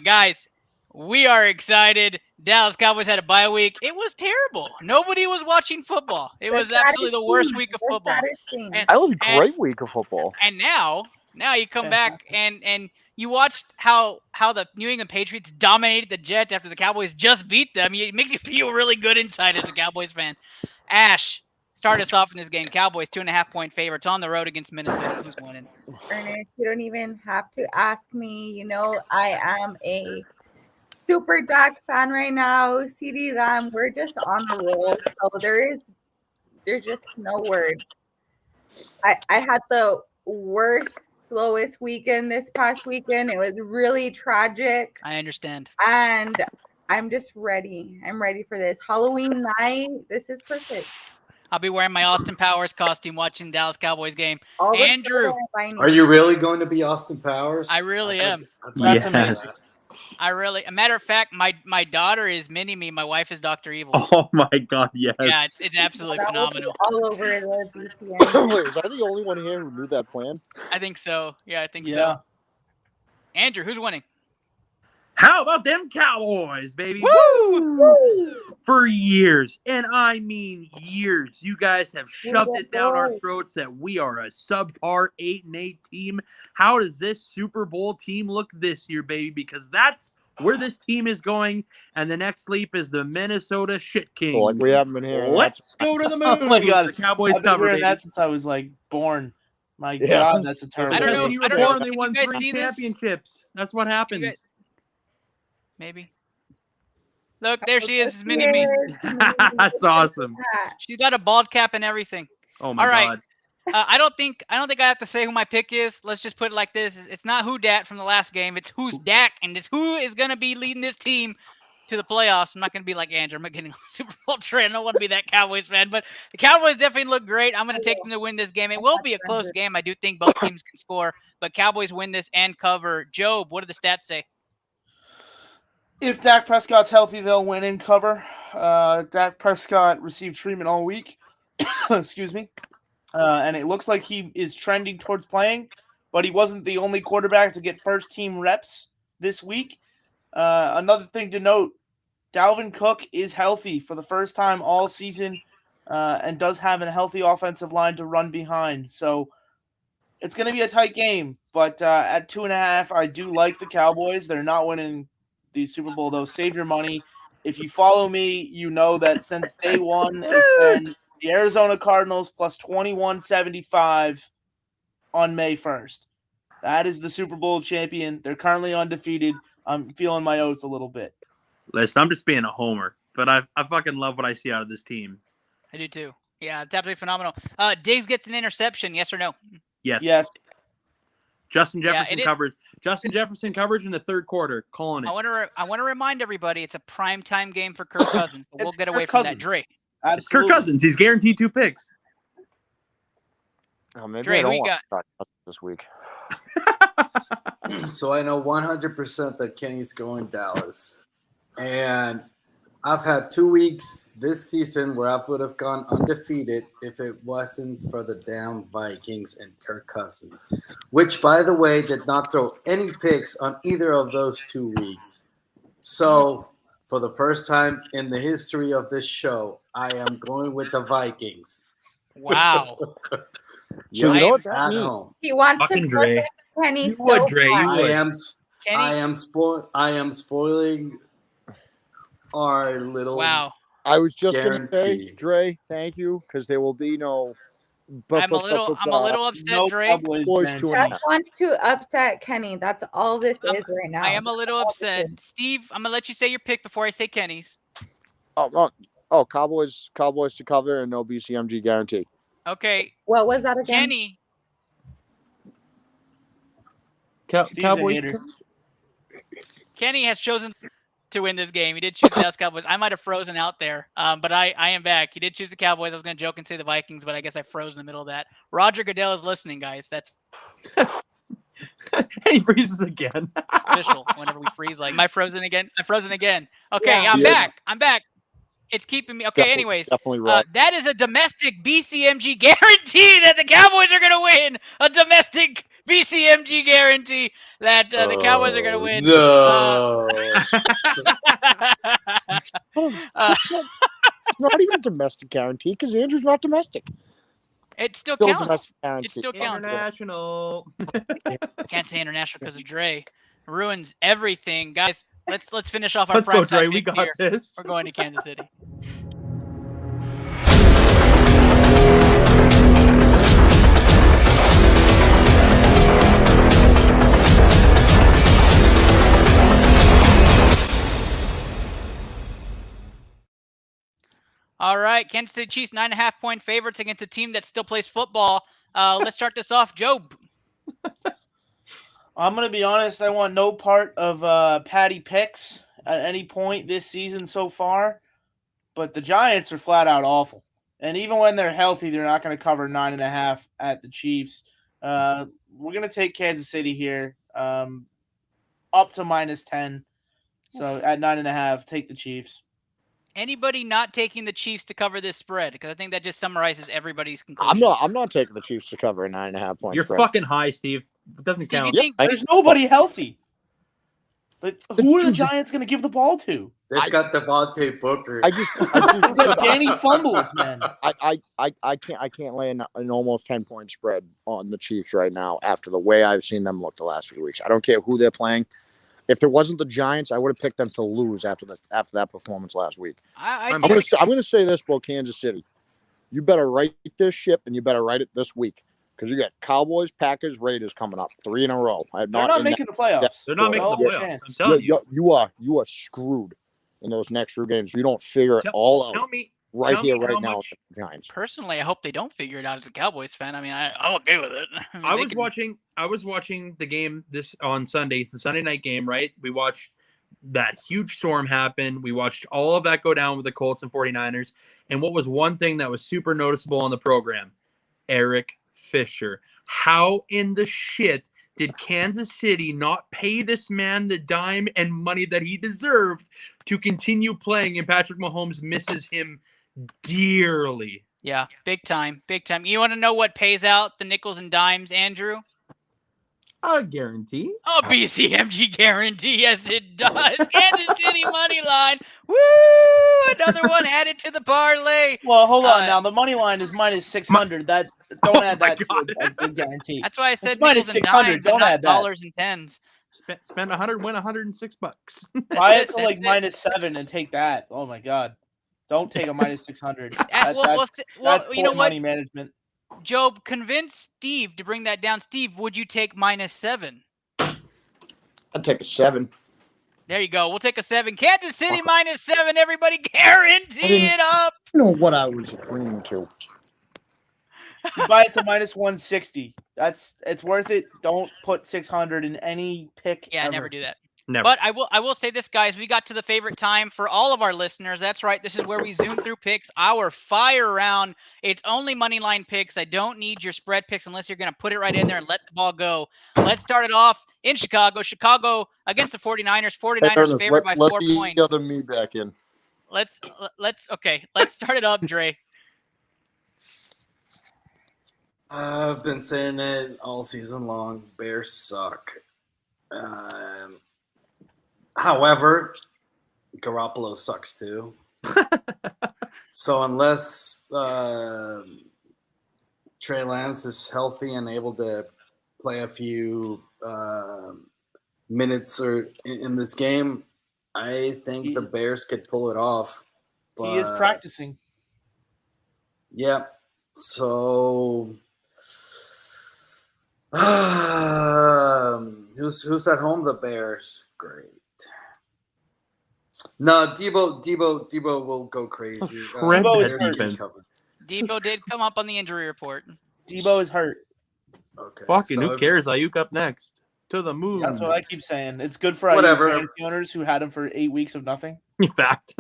Guys, we are excited. Dallas Cowboys had a bye week. It was terrible. Nobody was watching football. It was absolutely the worst week of football. That was a great week of football. And now you come back and you watched how the New England Patriots dominated the Jets after the Cowboys just beat them. It makes you feel really good inside as a Cowboys fan. Ash, start us off in this game. Cowboys 2.5-point favorites on the road against Minnesota. Who's winning? Ernest, you don't even have to ask me. You know, I am a super Dak fan right now. CD Lamb, we're just on the roll. So there's just no words. I had the worst, slowest weekend this past weekend. It was really tragic. I understand. And I'm just ready. I'm ready for this. Halloween night. This is perfect. I'll be wearing my Austin Powers costume watching the Dallas Cowboys game. All the Andrew. Are you really going to be Austin Powers? I really am. That's amazing. A matter of fact, my daughter is Mini-Me. My wife is Dr. Evil. Oh my God, yes. Yeah, it's absolutely phenomenal. All over the BTN. Wait, was I the only one here who knew that plan? I think so. Yeah, I think so. Andrew, who's winning? How about them Cowboys, baby? Woo! For years, and I mean years, you guys have shoved it down our throats that we are a subpar 8-8 team. How does this Super Bowl team look this year, baby? Because that's where this team is going, and the next leap is the Minnesota Shit Kings. Well, like we haven't been here. Let's go to the moon. Oh my God, The Cowboys I've been cover, wearing baby. that since I was like born. My God, that's a terrible. I don't know. When you were I don't know. born, they Can won you guys 3 see this? championships. That's what happens. Maybe. Look, there she is, Mini-Me. That's awesome. She's got a bald cap and everything. Oh my All right. God. I don't think I have to say who my pick is. Let's just put it like this: it's not who Dat from the last game. It's who's Dak, and it's who is going to be leading this team to the playoffs. I'm not going to be like Andrew. I'm not getting on the Super Bowl train. I don't want to be that Cowboys fan, but the Cowboys definitely look great. I'm going to take them to win this game. It will be a close game. I do think both teams can score, but Cowboys win this and cover. Job, what do the stats say? If Dak Prescott's healthy, they'll win and cover. Dak Prescott received treatment all week. Excuse me. And it looks like he is trending towards playing, but he wasn't the only quarterback to get first-team reps this week. Another thing to note, Dalvin Cook is healthy for the first time all season and does have a healthy offensive line to run behind. So it's going to be a tight game, but at 2.5, I do like the Cowboys. They're not winning the Super Bowl, though. Save your money. If you follow me, you know that since day one, it's been the Arizona Cardinals plus 21.75 on May 1st. That is the Super Bowl champion. They're currently undefeated. I'm feeling my oats a little bit. Listen, I'm just being a homer, but I fucking love what I see out of this team. I do too. Yeah, it's absolutely phenomenal. Diggs gets an interception, yes or no? Yes. Yes. Justin Yeah, Jefferson it is- coverage. Justin Jefferson coverage in the third quarter. Calling I it. want to remind everybody it's a primetime game for Kirk Cousins. So we'll It's get Kirk away from that. Cousins. Dre. It's Kirk Cousins. He's guaranteed 2 picks. Oh, maybe Dre, I who don't you want got? that this week. So I know 100% that Kenny's going Dallas. And I've had 2 weeks this season where I would have gone undefeated if it wasn't for the damn Vikings and Kirk Cousins, which, by the way, did not throw any picks on either of those 2 weeks. So for the first time in the history of this show, I am going with the Vikings. Wow. So you know what that At means? home. He wants Fucking to Dre. go to Kenny You so would, Dre. You bad. would. I am spoiling our little Wow. I was just going to say, Guarantee. Dre, thank you, because there will be no. I'm a little upset, No Dre. Cowboys Boys fans. to an Just wants to upset Kenny. That's all this is right now. I am a little upset. Steve, I'm gonna let you say your pick before I say Kenny's. Oh, Cowboys to cover and no BCMG guarantee. Okay, What was that again? Kenny. Steve's a Cowboys. hater. Kenny has chosen to win this game. He did choose the Dallas Cowboys. I might have frozen out there, but I am back. He did choose the Cowboys. I was going to joke and say the Vikings, but I guess I froze in the middle of that. Roger Goodell is listening, guys. That's He freezes again. official whenever we freeze. Like, am I frozen again? I'm frozen again. Okay, Yeah. I'm back. I'm back. It's keeping me. Okay, anyways, definitely right. that is a domestic BCMG guarantee that the Cowboys are going to win. A domestic BCMG guarantee that the Cowboys are going to win. No. It's not even a domestic guarantee because Andrew's not domestic. It still Still counts. domestic guarantee. It still counts. International. I can't say international because of Dre. Ruins everything, guys. Let's finish off our Let's go, prime Dre. time We picks got here. this. We're going to Kansas City. All right, Kansas City Chiefs 9.5-point favorites against a team that still plays football. Let's start this off, Job. I'm going to be honest. I want no part of Patty picks at any point this season so far. But the Giants are flat out awful. And even when they're healthy, they're not going to cover 9.5 at the Chiefs. We're going to take Kansas City here up to -10. So at 9.5, take the Chiefs. Anybody not taking the Chiefs to cover this spread? Because I think that just summarizes everybody's conclusion. I'm not taking the Chiefs to cover a 9.5-point You're spread. fucking high, Steve. It doesn't Steve, count. you think There's nobody healthy. But who are the Giants going to give the ball to? They've got Devontae Booker. I just Danny fumbles, man. I can't lay an almost 10-point spread on the Chiefs right now after the way I've seen them look the last few weeks. I don't care who they're playing. If there wasn't the Giants, I would have picked them to lose after that performance last week. I'm gonna say this about Kansas City. You better right this ship and you better write it this week. Because you got Cowboys, Packers, Raiders coming up 3 in a row. They're not making the playoffs. They're not making the playoffs. I'm telling you. You are screwed in those next 2 games. You don't figure it all out tell me right how now. much- With the Giants. Personally, I hope they don't figure it out as a Cowboys fan. I mean, I'm okay with it. I was watching the game this on Sunday. It's the Sunday night game, right? We watched that huge storm happen. We watched all of that go down with the Colts and 49ers. And what was one thing that was super noticeable on the program? Eric Fisher. How in the shit did Kansas City not pay this man the dime and money that he deserved to continue playing, and Patrick Mahomes misses him dearly? Yeah, big time, big time. You want to know what pays out the nickels and dimes, Andrew? A guarantee. A BCMG guarantee, yes it does. Kansas City money line. Woo! Another one added to the parlay. Well, hold on now. The money line is -600. That don't add that to a guarantee. That's why I said It's nickels and -600. dimes, Don't and not add that. dollars and tens. Spend 100, win $106. Buy it to like -7 and take that. Oh my god! Don't take a -600. That's you know poor what? money management. Job, convince Steve to bring that down. Steve, would you take -7? I'd take a 7. There you go. We'll take a 7. Kansas City -7. Everybody guarantee it up. I don't know what I was agreeing to. You buy it to -160. It's worth it. Don't put 600 in any pick. Yeah, ever. never do that. Never. But I will say this, guys. We got to the favorite time for all of our listeners. That's right. This is where we zoom through picks. Our fire round. It's only money line picks. I don't need your spread picks unless you're going to put it right in there and let the ball go. Let's start it off in Chicago. Chicago against the 49ers. 49ers favored by 4 points. Let the other me back in. Let's start it up, Dre. I've been saying it all season long. Bears suck. However, Garoppolo sucks too. So unless Trey Lance is healthy and able to play a few minutes in this game, I think the Bears could pull it off. But, He is practicing. Yeah. So who's at home? The Bears. Great. No, Debo will go crazy. Debo did come up on the injury report. Debo is hurt. Okay. Fucking so who cares? Ayuk up next. To the moon. That's what I keep saying. It's good for Whatever. fantasy owners who had him for 8 weeks of nothing. In fact.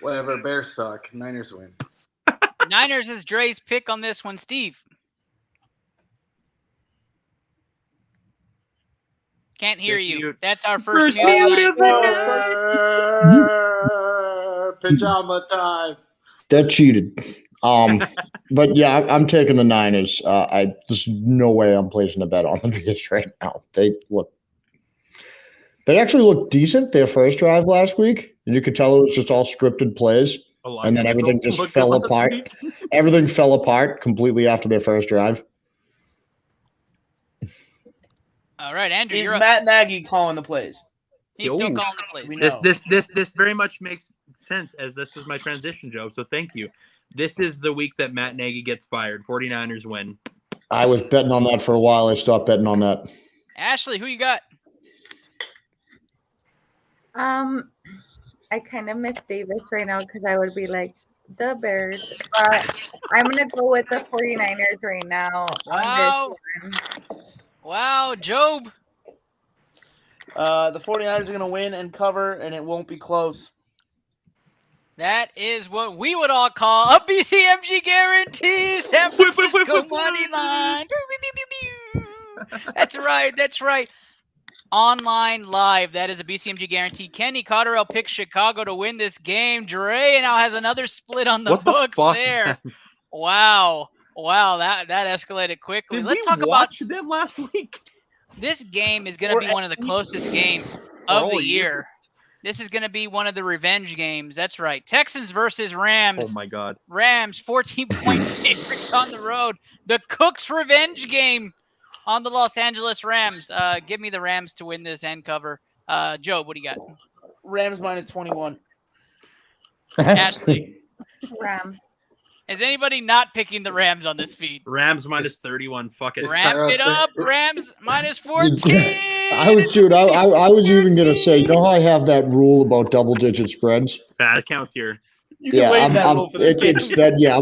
Whatever. Bears suck. Niners win. Niners is Dre's pick on this one. Steve. Can't hear First you. mute. That's our first First mute. mute of the Pajama time. That cheated. But yeah, I'm taking the Niners. There's no way I'm placing a bet on the Bears right now. They actually looked decent their first drive last week, and you could tell it was just all scripted plays, and then everything just fell apart. Everything fell apart completely after their first drive. All right, Andrew, Is you're up. Matt Nagy calling the plays? He's still calling the plays. We know. This very much makes sense, as this was my transition, Joe. So thank you. This is the week that Matt Nagy gets fired. 49ers win. I was betting on that for a while. I stopped betting on that. Ashley, who you got? I kind of miss Davis right now because I would be like the Bears, but I'm gonna go with the 49ers right now. Wow. Wow, Job. The 49ers are going to win and cover, and it won't be close. That is what we would all call a BCMG guarantee. San Francisco money line. That's right. That's right. Online live. That is a BCMG guarantee. Kenny Cotterell picks Chicago to win this game. Dre now has another split on the books there. Wow. Wow, that escalated quickly. Let's talk about them last week. This game is going to be one of the closest games of the year. This is going to be one of the revenge games. That's right. Texans versus Rams. Oh, my God. Rams, 14-point favorites on the road. The Cook's revenge game on the Los Angeles Rams. Give me the Rams to win this and cover. Joe, what do you got? Rams minus 21. Ashley. Rams. Is anybody not picking the Rams on this feed? Rams minus 31. Fuck it. Ramp it up. Rams minus 14. I was even gonna say, you know how I have that rule about double-digit spreads? That counts here. You can waive that rule for this game.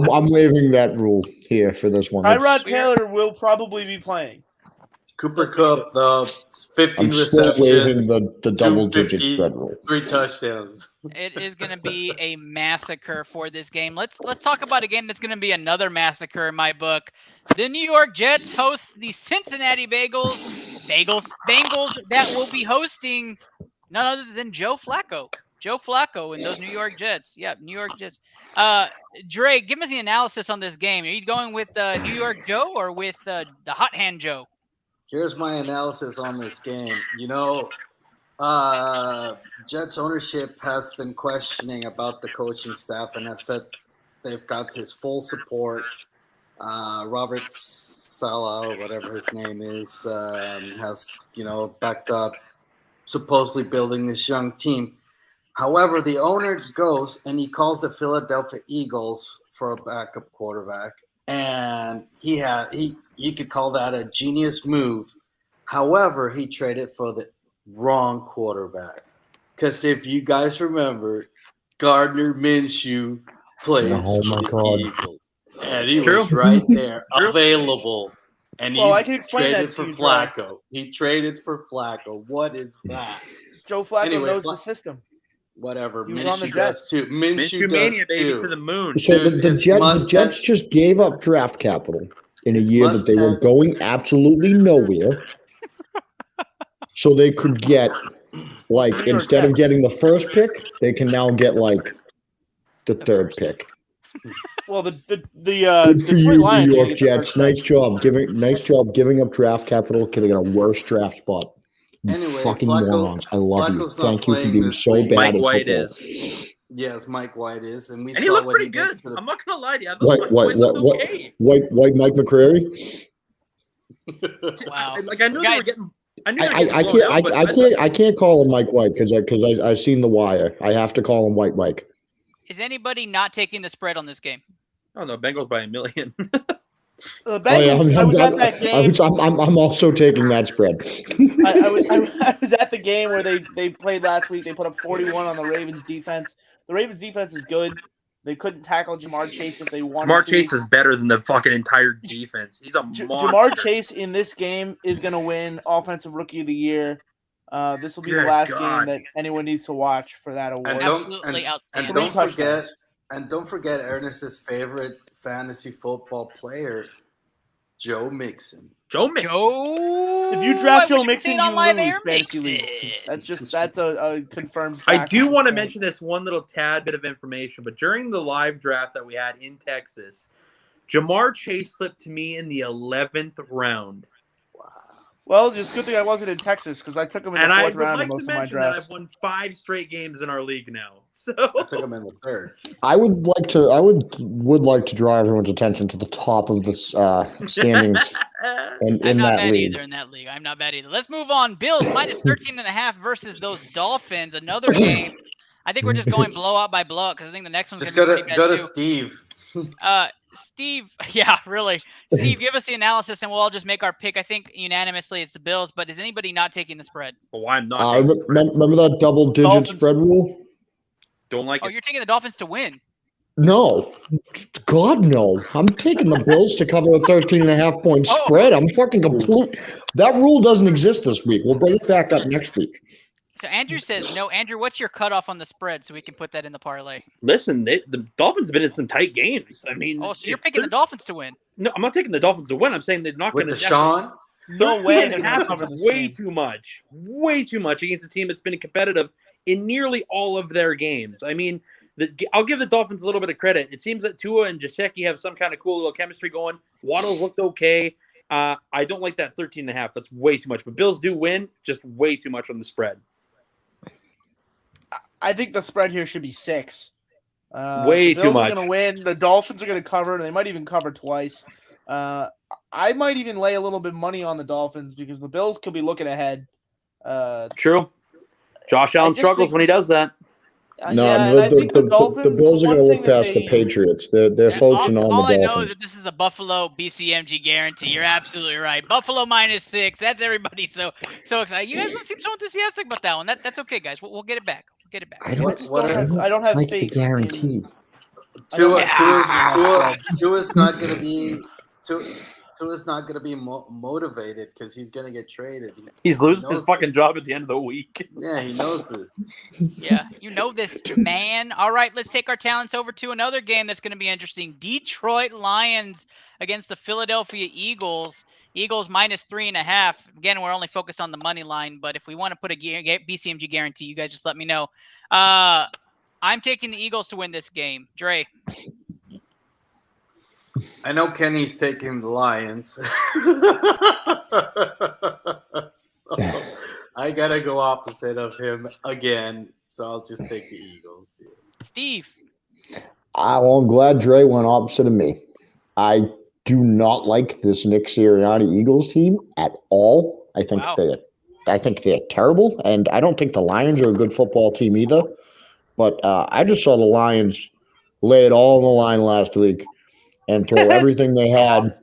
I'm waiving that rule here for this one. Tyrod Taylor will probably be playing. Cooper Kupp, the 15 I'm still waiving receptions, the double-digit 250, spread rule. 3 touchdowns. It is going to be a massacre for this game. Let's talk about a game that's going to be another massacre in my book. The New York Jets host the Cincinnati Bengals that will be hosting none other than Joe Flacco. Joe Flacco and those New York Jets. Yeah, New York Jets. Dre, give us the analysis on this game. Are you going with New York Joe or with the Hot Hand Joe? Here's my analysis on this game. You know, Jets ownership has been questioning about the coaching staff and has said they've got his full support. Robert Saleh, or whatever his name is, has, backed up supposedly building this young team. However, the owner goes and he calls the Philadelphia Eagles for a backup quarterback. And he could call that a genius move. However, he traded for the wrong quarterback. Because if you guys remember, Gardner Minshew plays for the Eagles. And he was right there, available. And I can explain traded that for to you, Flacco. He traded for Flacco. What is that? Joe Flacco knows the system. Whatever. He was on the Minshew does Jets. too. Minshew does mania, baby, too. to the moon. So the Jets just gave up draft capital in a year that they were going absolutely nowhere. So they could get, instead of getting the first pick, they can now get, the third pick. Well, the Good for Detroit you, Lions New will York get the Jets. first pick. Nice job giving up draft capital, getting a worse draft spot. You Anyway, fucking morons. I love Flacco's you. not Thank you for playing being this so week. bad Mike at White football. is. Yes, Mike White is, and we And he saw looked what he pretty did good. to I'm not going to lie to you. I thought White looked okay. Mike McCreary. Wow. I knew they were getting. I can't call him Mike White because I've seen The Wire. I have to call him White Mike. Is anybody not taking the spread on this game? Oh no, Bengals by 1 million. The Bengals. I was at that game. I'm also taking that spread. I was at the game where they played last week. They put up 41 on the Ravens defense. The Ravens defense is good. They couldn't tackle Jamar Chase if they wanted Jamar to. Chase is better than the fucking entire defense. He's a monster. Jamar Chase in this game is going to win Offensive Rookie of the Year. This will be the Good last God. game that anyone needs to watch for that award. And don't forget Ernest's favorite fantasy football player, Joe Mixon. Joe Mixon. If you draft I wish Joe I could Mixon, say it on you live lose air, fantasy Mixon. leagues. That's a confirmed I fact. do want to mention this one little tad bit of information, but during the live draft that we had in Texas, Jamar Chase slipped to me in the 11th round. Well, it's a good thing I wasn't in Texas because I took him in the And I fourth would round like in to most of my mention that drafts. I've won 5 straight games in our league now. So I took him in the 3rd. I would like to draw everyone's attention to the top of the standings in I'm not that bad league. either in that league. I'm not bad either. Let's move on. Bills minus 13.5 versus those Dolphins. Another game. I think we're just going blowout by blowout because I think the next one's Just going to be go pretty bad to too. Steve. Steve, yeah, really. Steve, give us the analysis and we'll all just make our pick. I think unanimously it's the Bills, but is anybody not taking the spread? Oh, I'm not. taking the spread. Remember that double-digit Dolphins. spread rule? Don't like Oh, it. you're taking the Dolphins to win. No. God, no. I'm taking the Bills to cover a 13.5-point Oh. spread. I'm fucking complete. That rule doesn't exist this week. We'll bring it back up next week. So Andrew says no. Andrew, what's your cutoff on the spread so we can put that in the parlay? Listen, the Dolphins have been in some tight games. I mean, Oh, so you're picking the Dolphins to win. No, I'm not taking the Dolphins to win. I'm saying they're not going With to. Deshaun? No way they're and a gonna half cover is this way game. too much. Way too much against a team that's been competitive in nearly all of their games. I mean, I'll give the Dolphins a little bit of credit. It seems that Tua and Gesicki have some kind of cool little chemistry going. Waddle's looked okay. I don't like that 13.5. That's way too much. But Bills do win, just way too much on the spread. I think the spread here should be 6. Way the too Bills much. are going to win. The Dolphins are going to cover. They might even cover twice. I might even lay a little bit of money on the Dolphins because the Bills could be looking ahead. True. Josh Allen just struggles think- when he does that. No, and I think the Dolphins, the Bills are one going to thing look that past the they- Patriots. They're focusing on All the I know is Dolphins. that this is a Buffalo BCMG guarantee. You're absolutely right. Buffalo minus 6. That's everybody so excited. You guys don't seem so enthusiastic about that one. That's okay, guys. We'll get it back. We'll get it back. I don't, I don't have like faith the guarantee. Tua's not going to be Tua's not going to be motivated because he's going to get traded. He's losing knows his fucking this. job at the end of the week. Yeah, he knows this. Yeah, you know this, man. All right, let's take our talents over to another game that's going to be interesting. Detroit Lions against the Philadelphia Eagles. Eagles minus 3.5. Again, we're only focused on the money line, but if we want to put a BCMG guarantee, you guys just let me know. I'm taking the Eagles to win this game. Dre. I know Kenny's taking the Lions. So I got to go opposite of him again, so I'll just take the Eagles. Steve. Well, I'm glad Dre went opposite of me. I do not like this Nick Sirianni Eagles team at all. I think they're terrible, and I don't think the Lions are a good football team either. But I just saw the Lions lay it all on the line last week and throw everything they had.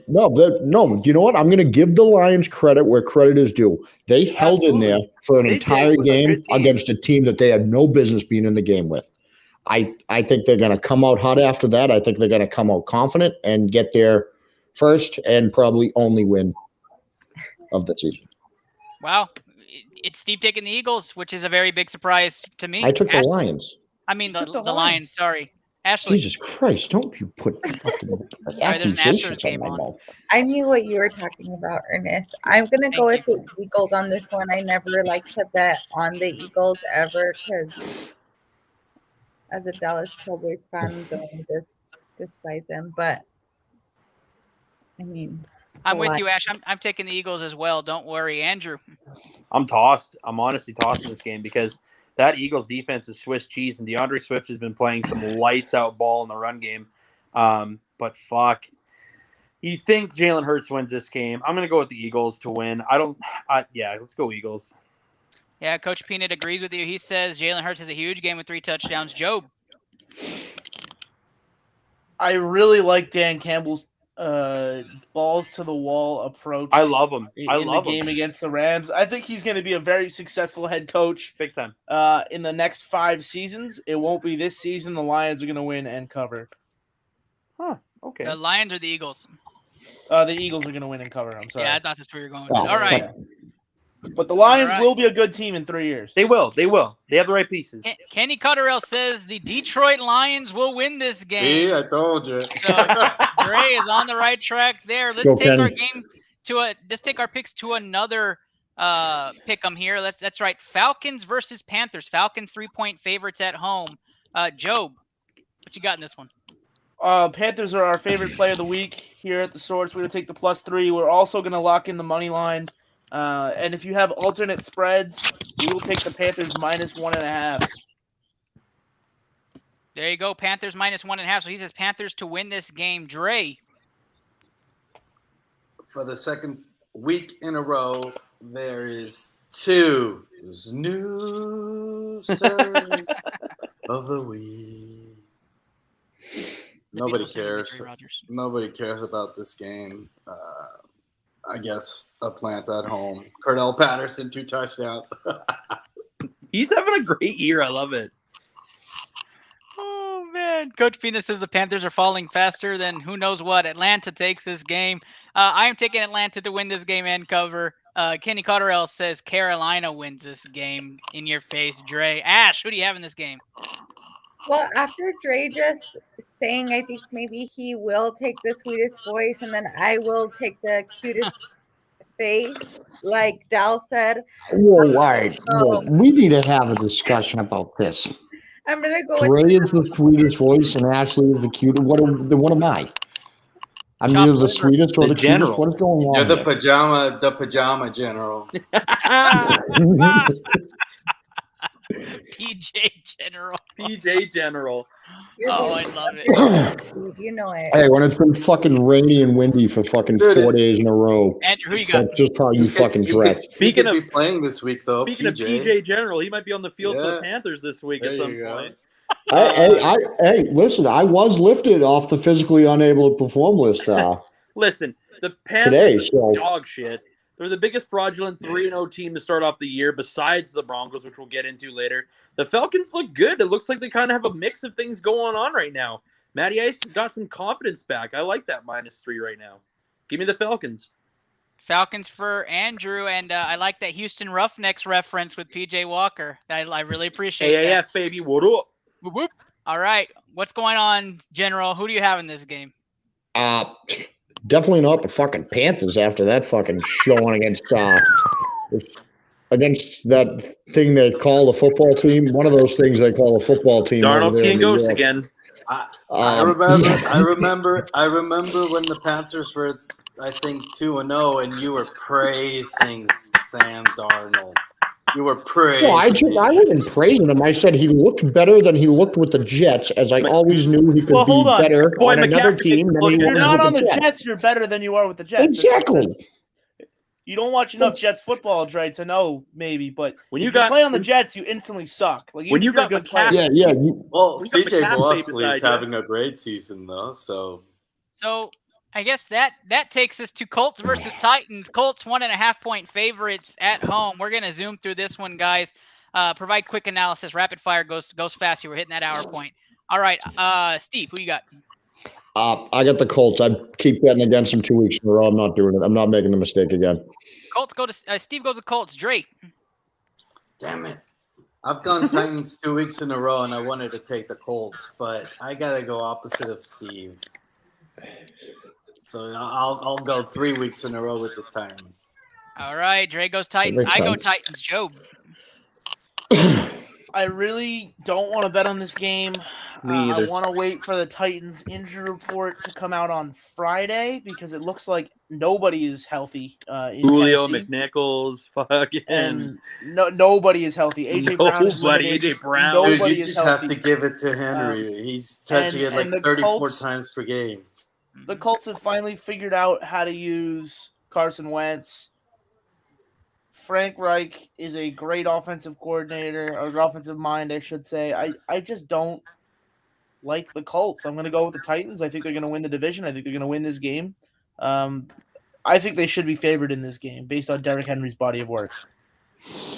No. You know what? I'm going to give the Lions credit where credit is due. They held in there for an entire game against a team that they had no business being in the game with. I think they're going to come out hot after that. I think they're going to come out confident and get their first and probably only win of the season. Wow. It's Steve taking the Eagles, which is a very big surprise to me. I took the Ashley. Lions. I mean, the Lions. Sorry. Ashley. Jesus Christ, don't you put fucking Sorry, there's an accusations Astros game on my on. mouth. I knew what you were talking about, Ernest. I'm going to go with the Eagles on this one. I never like to bet on the Eagles ever because as a Dallas Cowboys fan, don't despise them. But, I mean. I'm with you, Ash. I'm taking the Eagles as well. Don't worry. Andrew. I'm tossed. I'm honestly tossed in this game because that Eagles defense is Swiss cheese, and DeAndre Swift has been playing some lights out ball in the run game. But fuck, you think Jalen Hurts wins this game? I'm gonna go with the Eagles to win. Let's go Eagles. Yeah, Coach Peanut agrees with you. He says Jalen Hurts has a huge game with 3 touchdowns. Job. I really like Dan Campbell's balls to the wall approach. I love him. In the game against the Rams. I think he's going to be a very successful head coach. Big time. In the next 5 seasons. It won't be this season. The Lions are going to win and cover. Huh. Okay. The Lions or the Eagles? The Eagles are going to win and cover. I'm sorry. Yeah, I thought that's where you're going with it. All right. But the Lions All right. will be a good team in 3 years. They will. They will. They have the right pieces. Kenny Cotterell says the Detroit Lions will win this game. See, I told you. So Dre is on the right track there. Let's Go, take our Kenny. Let's take our picks to another pick 'em here. That's right. Falcons versus Panthers. Falcons 3-point favorites at home. Job, what you got in this one? Panthers are our favorite play of the week here at the source. We're going to take the +3. We're also going to lock in the money line. And if you have alternate spreads, we will take the Panthers -1.5. There you go. Panthers -1.5. So he says Panthers to win this game. Dre. For the second week in a row, there is 2 snooze turns of the week. Nobody cares. Nobody cares about this game. I guess Atlanta at home. Cordell Patterson, 2 touchdowns. He's having a great year. I love it. Oh, man. Coach Phoenix says the Panthers are falling faster than who knows what. Atlanta takes this game. I am taking Atlanta to win this game and cover. Kenny Cotterell says Carolina wins this game. In your face, Dre. Ash, who do you have in this game? Well, after Dre just saying, I think maybe he will take the sweetest voice and then I will take the cutest face, like Dal said. Whoa, all right. Whoa, we need to have a discussion about this. I'm going to go Dre with is the sweetest voice and Ashley is the cutest. What am I? I'm either the sweetest or the cutest. What is going on? You're the pajama general. PJ General. PJ General. Oh, I love it. You know it. Hey, when it's been fucking rainy and windy for fucking 4 days in a row, Andrew, who you got? that's just how you fucking dress. He could be playing this week, though. Speaking of PJ General, he might be on the field for the Panthers this week at some point. Hey, listen, I was lifted off the physically unable to perform list. Listen, the Today, Panthers so- are dog shit. They're the biggest fraudulent 3-0 team to start off the year, besides the Broncos, which we'll get into later. The Falcons look good. It looks like they kind of have a mix of things going on right now. Matty Ice got some confidence back. I like that -3 right now. Give me the Falcons. Falcons for Andrew, and I like that Houston Roughnecks reference with PJ Walker. I really appreciate that. AAF, baby, what up? Whoop, whoop. All right, what's going on, General? Who do you have in this game? Definitely not the fucking Panthers after that fucking showing against that thing they call the football team. One of those things they call a football team. Darnold seeing ghosts again. I remember when the Panthers were, I think, 2-0, and you were praising Sam Darnold. You were praising. No, I wasn't praising him. I said he looked better than he looked with the Jets, as I always knew he could be better on another team than he was If you're not with on the Jets. Jets, you're better than you are with the Jets. Exactly. You don't watch enough Jets football, Dre, to know maybe, but when if you got play on the Jets, you instantly suck. Like when you got good McCaffrey, yeah. Well, We got CJ McCaffrey Mosley is beside you. having a great season, though. So I guess that takes us to Colts versus Titans. Colts 1.5-point favorites at home. We're gonna zoom through this one, guys. Provide quick analysis. Rapid fire goes fast here. We're hitting that hour point. All right, Steve, who you got? I got the Colts. I keep betting against them 2 weeks in a row. I'm not doing it. I'm not making the mistake again. Colts go to Steve goes to Colts. Dre. damn it. I've gone Titans 2 weeks in a row, and I wanted to take the Colts, but I gotta go opposite of Steve. So I'll go 3 weeks in a row with the Titans. All right, Dre goes Titans. makes I go sense. Titans. Job. I really don't want to bet on this game. Me I either. want to wait for the Titans injury report to come out on Friday because it looks like nobody is healthy. In Julio, Tennessee. McNichols, fucking. And nobody is healthy. AJ Brown is Nobody, limited. AJ Brown. Dude, Nobody you is just have healthy. to give it to Henry. He's touching it like and the 34 Colts- times per game. The Colts have finally figured out how to use Carson Wentz. Frank Reich is a great offensive coordinator, or offensive mind, I should say. I just don't like the Colts. I'm going to go with the Titans. I think they're going to win the division. I think they're going to win this game. I think they should be favored in this game based on Derrick Henry's body of work.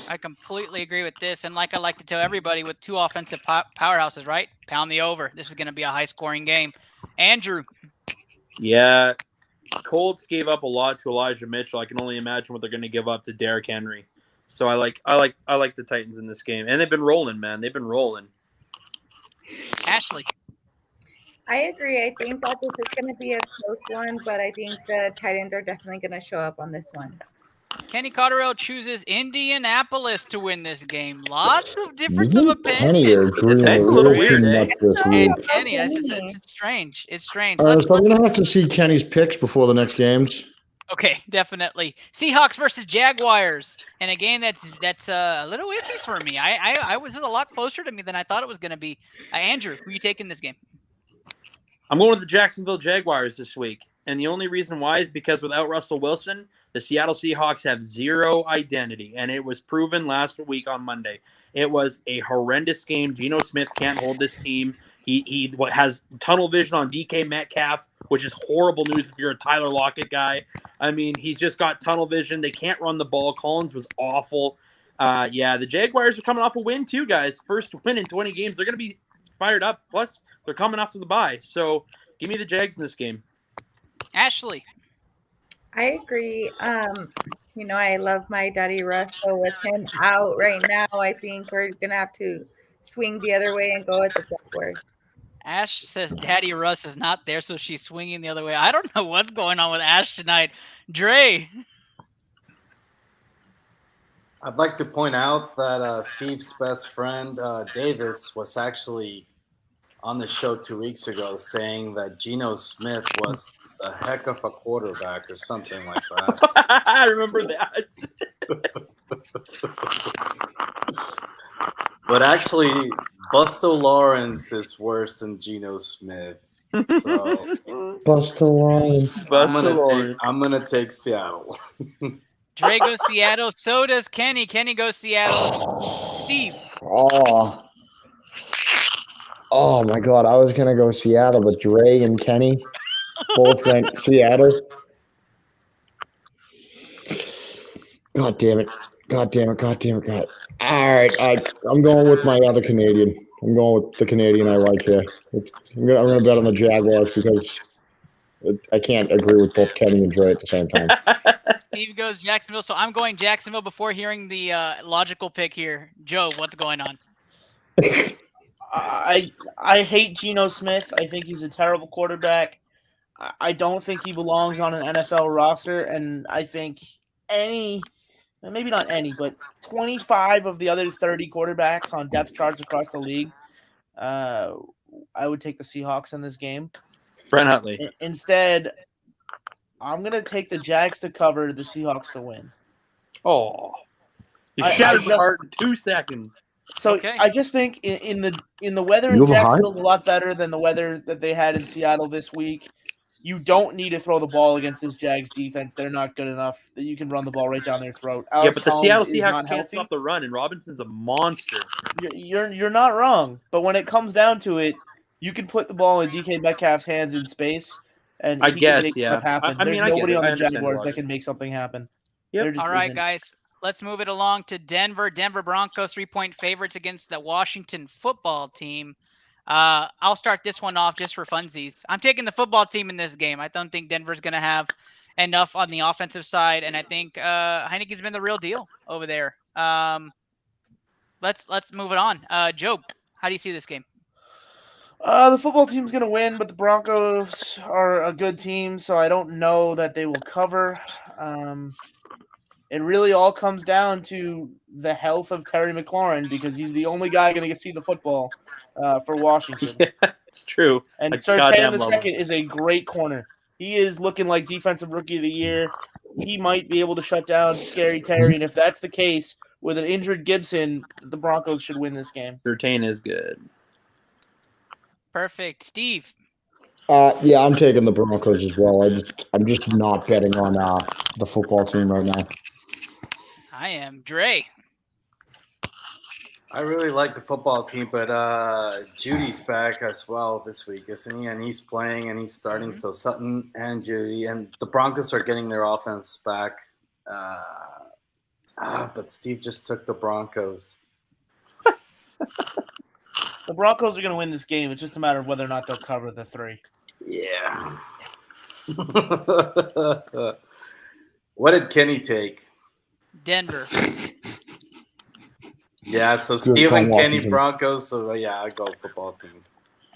I completely agree with this. And like I like to tell everybody with two offensive powerhouses, right? Pound the over. This is going to be a high-scoring game. Andrew. Yeah, Colts gave up a lot to Elijah Mitchell. I can only imagine what they're going to give up to Derrick Henry. So I like the Titans in this game, and they've been rolling, man. They've been rolling. Ashley. I agree. I think that this is going to be a close one, but I think the Titans are definitely going to show up on this one. Kenny Cotterill chooses Indianapolis to win this game. Lots of difference of Kenny opinion. agreeing That's a a little little weird, too eh? much this Hey, week. Kenny, it's strange. It's strange. So Let's we're gonna have to see Kenny's picks before the next games. Okay, definitely. Seahawks versus Jaguars, and a game that's a little iffy for me. I was a lot closer to me than I thought it was going to be. Andrew, who you taking this game? I'm going with the Jacksonville Jaguars this week. And the only reason why is because without Russell Wilson, the Seattle Seahawks have zero identity. And it was proven last week on Monday. It was a horrendous game. Geno Smith can't hold this team. He has tunnel vision on DK Metcalf, which is horrible news if you're a Tyler Lockett guy. I mean, he's just got tunnel vision. They can't run the ball. Collins was awful. The Jaguars are coming off a win too, guys. First win in 20 games. They're going to be fired up. Plus, they're coming off of the bye. So give me the Jags in this game. Ashley. I agree. I love my daddy Russ, so with him out right now, I think we're going to have to swing the other way and go with the Jaguars. Ash says Daddy Russ is not there, so she's swinging the other way. I don't know what's going on with Ash tonight. Dre. I'd like to point out that Steve's best friend, Davis, was actually on the show 2 weeks ago saying that Geno Smith was a heck of a quarterback or something like that. I remember that. But actually, Buster Lawrence is worse than Geno Smith. So Buster Lawrence. I'm gonna take Seattle. Dre goes Seattle. So does Kenny. Kenny goes Seattle. Steve. Oh my God! I was gonna go Seattle, but Dre and Kenny both went Seattle. God damn it! God damn it! God damn it! God. All right, I'm going with my other Canadian. I'm going with the Canadian I like here. I'm gonna bet on the Jaguars because I can't agree with both Kenny and Dre at the same time. Steve goes Jacksonville, so I'm going Jacksonville before hearing the logical pick here. Joe, what's going on? I hate Geno Smith. I think he's a terrible quarterback. I don't think he belongs on an NFL roster, and I think maybe not any, but 25 of the other 30 quarterbacks on depth charts across the league, I would take the Seahawks in this game. Brent Huntley. Instead, I'm going to take the Jags to cover, the Seahawks to win. Oh. You shattered my heart in 2 seconds. So I just think in the weather in Jacksonville's a lot better than the weather that they had in Seattle this week. You don't need to throw the ball against this Jags defense. They're not good enough that you can run the ball right down their throat. Yeah, but the Seattle Seahawks can't healthy. stop the run, and Robinson's a monster. You're not wrong, but when it comes down to it, you can put the ball in DK Metcalf's hands in space, and I he guess, can make yeah. stuff happen. I mean, There's I get nobody it. on I the understand Jaguars the that logic. can make something happen. Yep. All right, guys. Let's move it along to Denver. Denver Broncos 3-point favorites against the Washington football team. I'll start this one off just for funsies. I'm taking the football team in this game. I don't think Denver's going to have enough on the offensive side, and I think Heineke's been the real deal over there. Let's move it on. Joe, how do you see this game? The football team's going to win, but the Broncos are a good team, so I don't know that they will cover. It really all comes down to the health of Terry McLaurin because he's the only guy going to see the football for Washington. Yeah, it's true. And I Surtain goddamn the love second is a great corner. He is looking like Defensive Rookie of the Year. He might be able to shut down Scary Terry, and if that's the case, with an injured Gibson, the Broncos should win this game. Surtain is good. Perfect. Steve? Yeah, I'm taking the Broncos as well. I'm just not betting on the football team right now. I am. Dre? I really like the football team, but Judy's back as well this week, isn't he? And he's playing and he's starting. So Sutton and Judy and the Broncos are getting their offense back. But Steve just took the Broncos. The Broncos are going to win this game. It's just a matter of whether or not they'll cover the 3. Yeah. What did Kenny take? Denver. Yeah, so Steve and Kenny Broncos. So yeah, I go football team.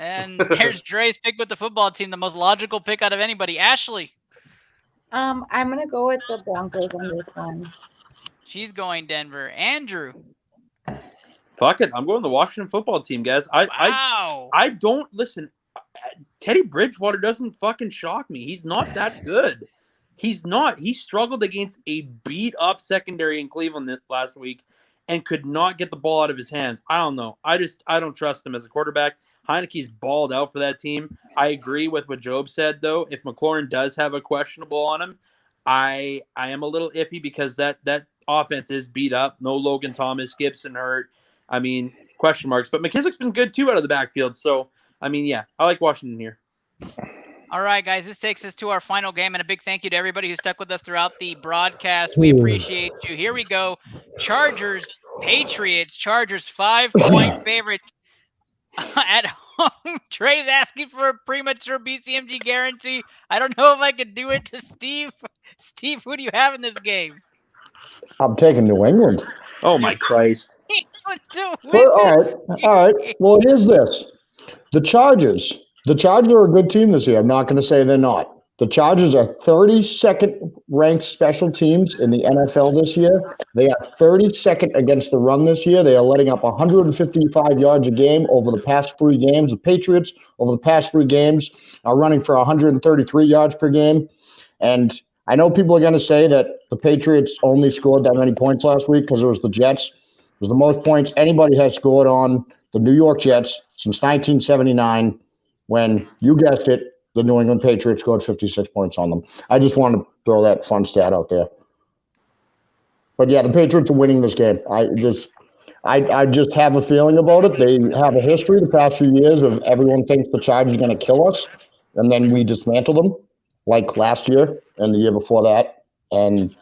And there's Dre's pick with the football team, the most logical pick out of anybody. Ashley. I'm gonna go with the Broncos on this one. She's going Denver. Andrew. Fuck it. I'm going the Washington football team, guys. I don't listen. Teddy Bridgewater doesn't fucking shock me. He's not that good. He's not. He struggled against a beat up secondary in Cleveland last week and could not get the ball out of his hands. I don't know. I don't trust him as a quarterback. Heineke's balled out for that team. I agree with what Job said, though. If McLaurin does have a questionable on him, I am a little iffy because that offense is beat up. No Logan Thomas, Gibson hurt. I mean, question marks. But McKissick's been good, too, out of the backfield. So, I mean, yeah, I like Washington here. All right, guys, this takes us to our final game, and a big thank you to everybody who stuck with us throughout the broadcast. We appreciate you. Here we go. Chargers, Patriots. Chargers 5-point favorites at home. Trey's asking for a premature BCMG guarantee. I don't know if I could do it to Steve. Steve, who do you have in this game? I'm taking New England. Oh, my Christ. All right. Well, it is this. The Chargers are a good team this year. I'm not going to say they're not. The Chargers are 32nd ranked special teams in the NFL this year. They are 32nd against the run this year. They are letting up 155 yards a game over the past 3 games. The Patriots, over the past 3 games, are running for 133 yards per game. And I know people are going to say that the Patriots only scored that many points last week because it was the Jets. It was the most points anybody has scored on the New York Jets since 1979 when, you guessed it, the New England Patriots scored 56 points on them. I just want to throw that fun stat out there. But yeah, the Patriots are winning this game. I just have a feeling about it. They have a history the past few years of everyone thinks the Chargers are going to kill us, and then we dismantle them, like last year and the year before that, and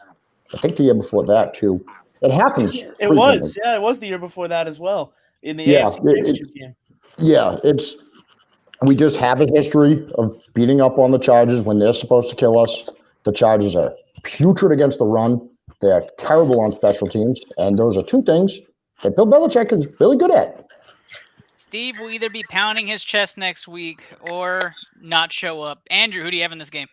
I think the year before that too. It happens. It was the year before that as well in the AFC Championship game. Yeah, we just have a history of beating up on the Chargers when they're supposed to kill us. The Chargers are putrid against the run. They're terrible on special teams, and those are 2 things that Bill Belichick is really good at. Steve will either be pounding his chest next week or not show up. Andrew, who do you have in this game?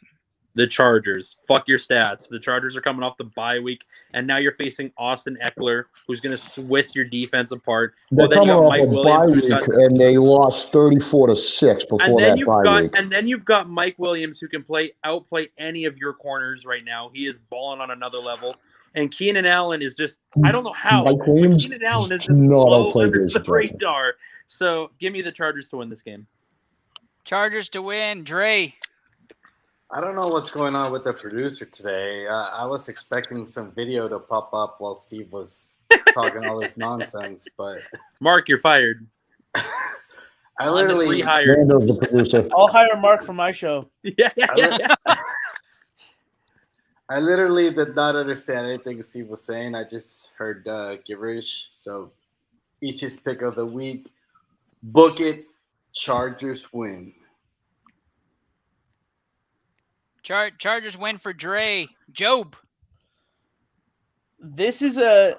The Chargers. Fuck your stats. The Chargers are coming off the bye week, and now you're facing Austin Eckler, who's going to Swiss your defense apart. They're coming off a bye week, and they lost 34-6 before that bye week. And then you've got Mike Williams, who can outplay any of your corners right now. He is balling on another level. And Keenan Allen is just, I don't know how. Mike Williams Keenan Allen is just low under the radar. So give me the Chargers to win this game. Chargers to win. Dre. I don't know what's going on with the producer today. I was expecting some video to pop up while Steve was talking all this nonsense, but Mark, you're fired. I literally rehired. The producer. I'll hire Mark for my show. Yeah. I literally did not understand anything Steve was saying. I just heard gibberish. So, easiest pick of the week. Book it. Chargers win. Chargers win for Dre. Job. This is a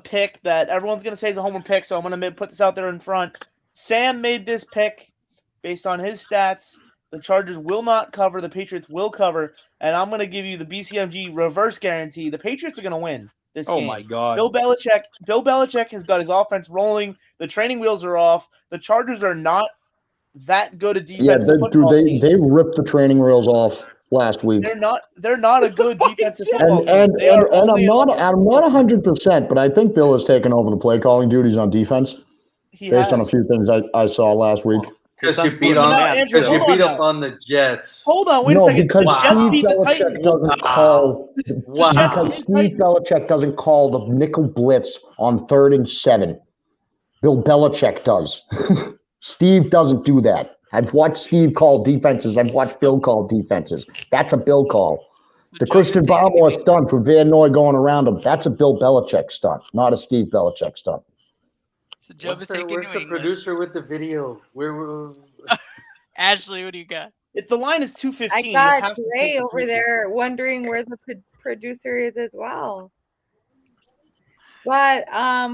pick that everyone's going to say is a homer pick, so I'm going to put this out there in front. Sam made this pick based on his stats. The Chargers will not cover. The Patriots will cover. And I'm going to give you the BCMG reverse guarantee. The Patriots are going to win this game. Oh, my God. Bill Belichick has got his offense rolling. The training wheels are off. The Chargers are not that good a defensive football team. They ripped the training wheels off last week. They're not a good defensive football team. And I'm not 100%, but I think Bill has taken over the play calling duties on defense based on a few things I saw last week. Because you beat up on the Jets. Hold on, wait a second. Because The Jets beat Steve the Belichick Titans. doesn't call. Because Steve Belichick doesn't call the nickel blitz on 3rd and 7. Bill Belichick does. Steve doesn't do that. I've watched Steve call defenses. I've watched Bill call defenses. That's a Bill call. The Christian Barmore stunt for Van Noy going around him. That's a Bill Belichick stunt, not a Steve Belichick stunt. So where's the producer with the video? Ashley, what do you got? If the line is 215, I got Dre over there wondering where the producer is as well. But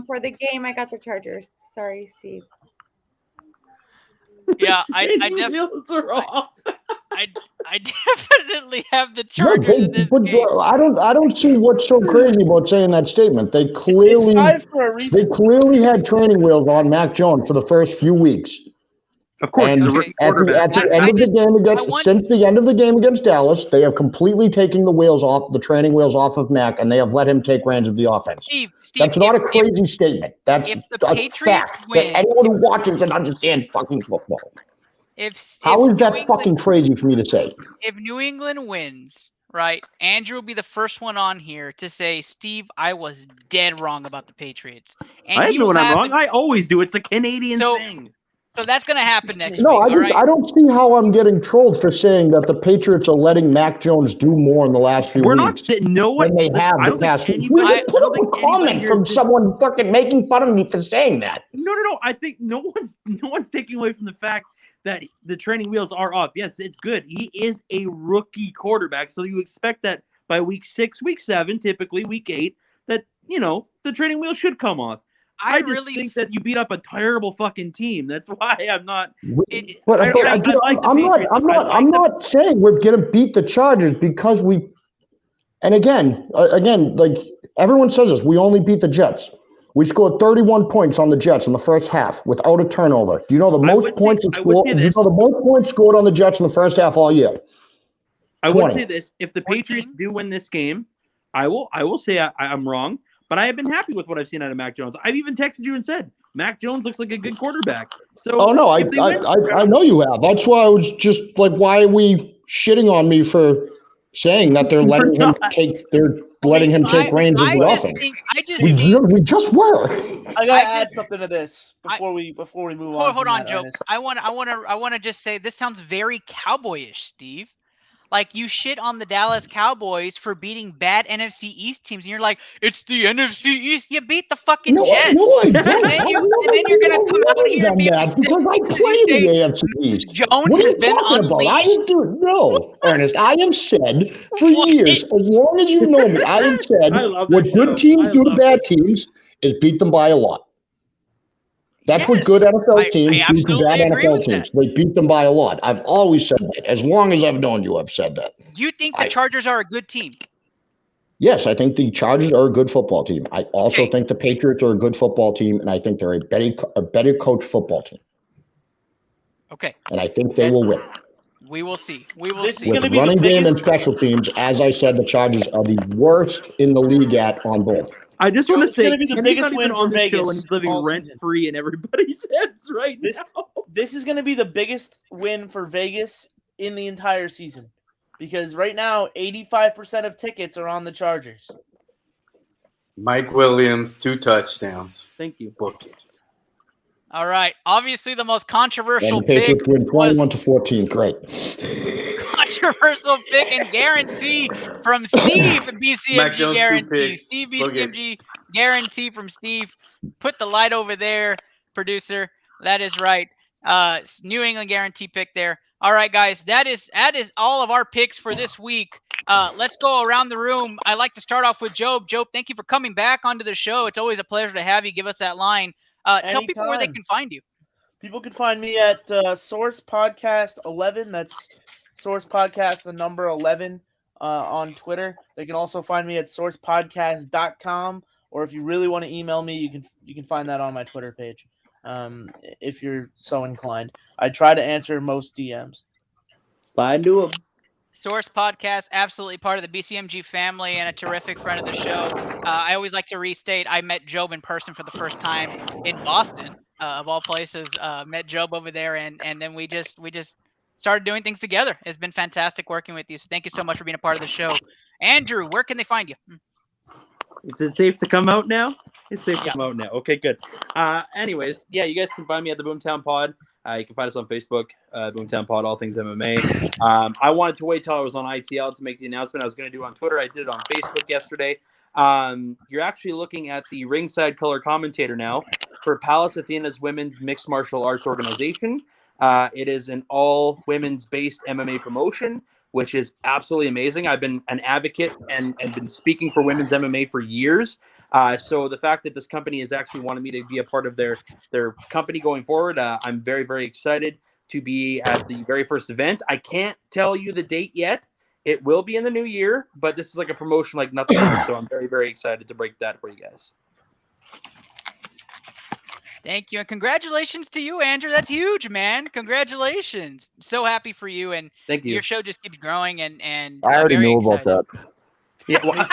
for the game, I got the Chargers. Sorry, Steve. Yeah, I definitely have the Chargers in this game. I don't see what's so crazy about saying that statement. They It's clearly 5 for a reason. had training wheels on Mac Jones for the first few weeks. Of course, and he's a rookie at quarterback. the end of the game since the end of the game against Dallas, they have completely taken the training wheels off of Mac, and they have let him take reins of the offense. Steve, that's not a crazy statement. That's a fact that anyone who watches and understands fucking football. How is that fucking crazy for me to say? If New England wins, right, Andrew will be the first one on here to say, Steve, I was dead wrong about the Patriots. And I know when I'm wrong. I always do. It's a Canadian thing. So that's going to happen next week. I don't see how I'm getting trolled for saying that the Patriots are letting Mac Jones do more in the last few weeks. We're not sitting. No one. Than they have the past week. We just put up a comment from someone fucking making fun of me for saying that. No. I think no one's taking away from the fact that the training wheels are off. Yes, it's good. He is a rookie quarterback, so you expect that by week 6, week 7, typically week 8, that the training wheels should come off. I just think that you beat up a terrible fucking team. That's why I'm not. I'm not saying we're gonna beat the Chargers because we. And again, like everyone says this, we only beat the Jets. We scored 31 points on the Jets in the first half without a turnover. Do you know the most points scored? Do you know the most points scored on the Jets in the first half all year? I would say this: if the Patriots do win this game, I will say I'm wrong. But I have been happy with what I've seen out of Mac Jones. I've even texted you and said, Mac Jones looks like a good quartakeback. So I know you have. That's why I was just like, why are we shitting on me for saying that they're letting him take reins of the offense? We just were. I gotta add something to this before we move on. Hold on, Joe. I want to just say this sounds very cowboyish, Steve. Like, you shit on the Dallas Cowboys for beating bad NFC East teams, and you're like, it's the NFC East. You beat the fucking Jets. No, I don't. And then you're going to come out here and be upset because I play the AFC East. Jones has been unleashed. No, Ernest, I have said for years, as long as you know me, I have said what good teams do to bad teams is beat them by a lot. That's what good NFL teams do to bad NFL teams. They beat them by a lot. I've always said that. As long as I've known you, I've said that. Do you think the Chargers are a good team? Yes, I think the Chargers are a good football team. I also think the Patriots are a good football team, and I think they're a better coached football team. Okay. And I think they will win. We will see. With running game and special teams, as I said, the Chargers are the worst in the league on both. I just want to say, going to be the biggest win on for the Vegas show, and he's living rent free in everybody's heads right now. This is going to be the biggest win for Vegas in the entire season, because right now 85% of tickets are on the Chargers. Mike Williams, 2 touchdowns. Thank you. Book it. All right. Obviously, the most controversial the Patriots win 21-14. Great. Controversial pick and guarantee from Steve. BCMG guarantee. Steve BCMG guarantee from Steve. Put the light over there, producer. That is right. New England guarantee pick there. All right, guys. That is all of our picks for this week. Let's go around the room. I like to start off with Job. Job, thank you for coming back onto the show. It's always a pleasure to have you. Give us that line. Tell people where they can find you. People can find me at Source Podcast 11. That's Source Podcast, the number 11 on Twitter. They can also find me at sourcepodcast.com, or if you really want to email me, you can find that on my Twitter page if you're so inclined. I try to answer most DMs. Slide to them. Source Podcast, absolutely part of the BCMG family and a terrific friend of the show. I always like to restate, I met Job in person for the first time in Boston, of all places. Met Job over there, and then we just started doing things together. It's been fantastic working with you. So thank you so much for being a part of the show. Andrew, where can they find you? Is it safe to come out now? It's safe to come out now. Okay, good. Anyways, yeah, you guys can find me at the Boomtown Pod. You can find us on Facebook, Boomtown Pod, all things MMA. I wanted to wait till I was on ITL to make the announcement. I was going to do it on Twitter. I did it on Facebook yesterday. You're actually looking at the ringside color commentator now for Palace Athena's women's mixed martial arts organization. It is an all women's based MMA promotion, which is absolutely amazing. I've been an advocate and been speaking for women's MMA for years. So the fact that this company has actually wanted me to be a part of their company going forward, I'm very, very excited to be at the very first event. I can't tell you the date yet. It will be in the new year, but this is like a promotion like nothing else. So I'm very, very excited to break that for you guys. Thank you, and congratulations to you, Andrew. That's huge, man. Congratulations. So happy for you, and Thank you. your show just keeps growing, and I already very knew excited. about that. Yeah, well,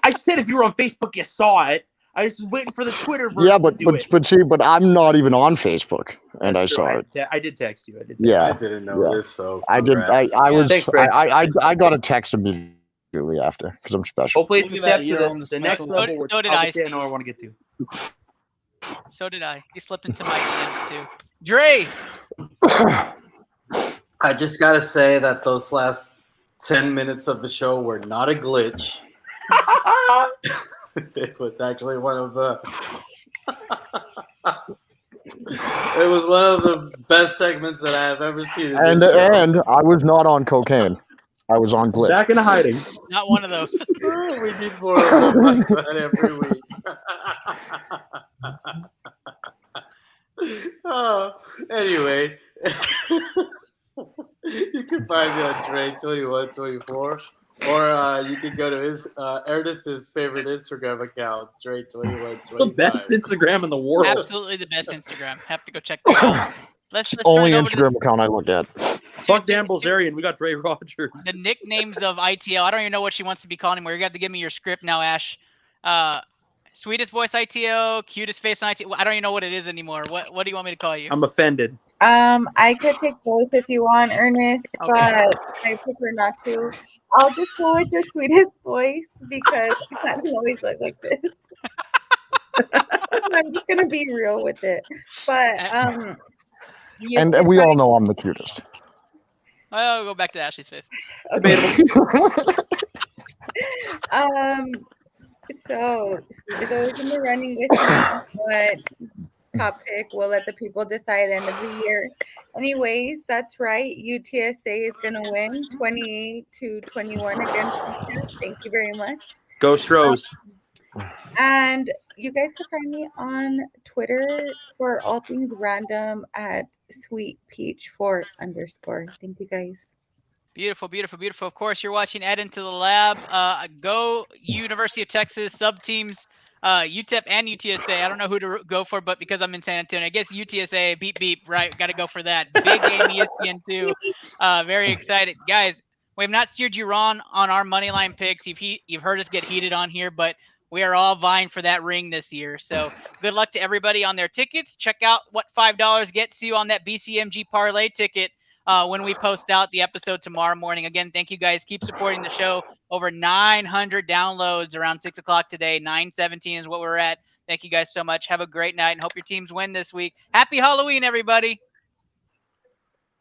I said if you were on Facebook, you saw it. I was waiting for the Twitter version. Yeah, but I'm not even on Facebook, and That's I true. saw it. I did text you. Yeah, I didn't know this, so I did. congrats. I was. Thanks, Fred. I got a text immediately after because I'm special. Hopefully, it's a Look at step that, to you're on the the next special level. level. Which So did I, obviously I know I Steve. want to get to. So did I. He slipped into my DMs too. Dre, I just gotta say that those last 10 minutes of the show were not a glitch. It was actually one of the. It was one of the best segments that I have ever seen. In this show. And I was not on cocaine. I was on glitch. Back into hiding. not one of those. We need more of it like that every week. Anyway, you can find me on Dre2124, or you can go to his Ernest's favorite Instagram account, Dre2125. The best Instagram in the world. Absolutely the best Instagram. Have to go check that out. Let's Only turn it over Instagram to account I look at. Fuck Dan Bilzerian. We got Dre Rogers. the nicknames of ITL. I don't even know what she wants to be called anymore. You got to give me your script now, Ash. Sweetest voice ITO, cutest face on ITO. I don't even know what it is anymore. What do you want me to call you? I'm offended. I could take both if you want, Ernest, Okay. but I prefer not to. I'll just go with the sweetest voice because I don't always look like this. I'm just gonna be real with it. But you And can we all find- know I'm the cutest. I'll go back to Ashley's face. Okay. So those in the running with me, but top pick, we'll let the people decide end of the year. Anyways, that's right. UTSA is gonna win 28-21 against UTEP. Thank you very much. Go Stros. And you guys can find me on Twitter for all things random at sweetpeach4_. Thank you guys. Beautiful, beautiful, beautiful. Of course, you're watching Ed Into the Lab. Go University of Texas sub teams, UTEP and UTSA. I don't know who to go for, but because I'm in San Antonio, I guess UTSA. Beep beep. Right, got to go for that. Big game, ESPN2. Very excited, guys. We have not steered you wrong on our money line picks. You've heard us get heated on here, but we are all vying for that ring this year. So good luck to everybody on their tickets. Check out what $5 gets you on that BCMG parlay ticket. When we post out the episode tomorrow morning. Again, thank you guys. Keep supporting the show. Over 900 downloads around 6 o'clock today. 917 is what we're at. Thank you guys so much. Have a great night and hope your teams win this week. Happy Halloween, everybody.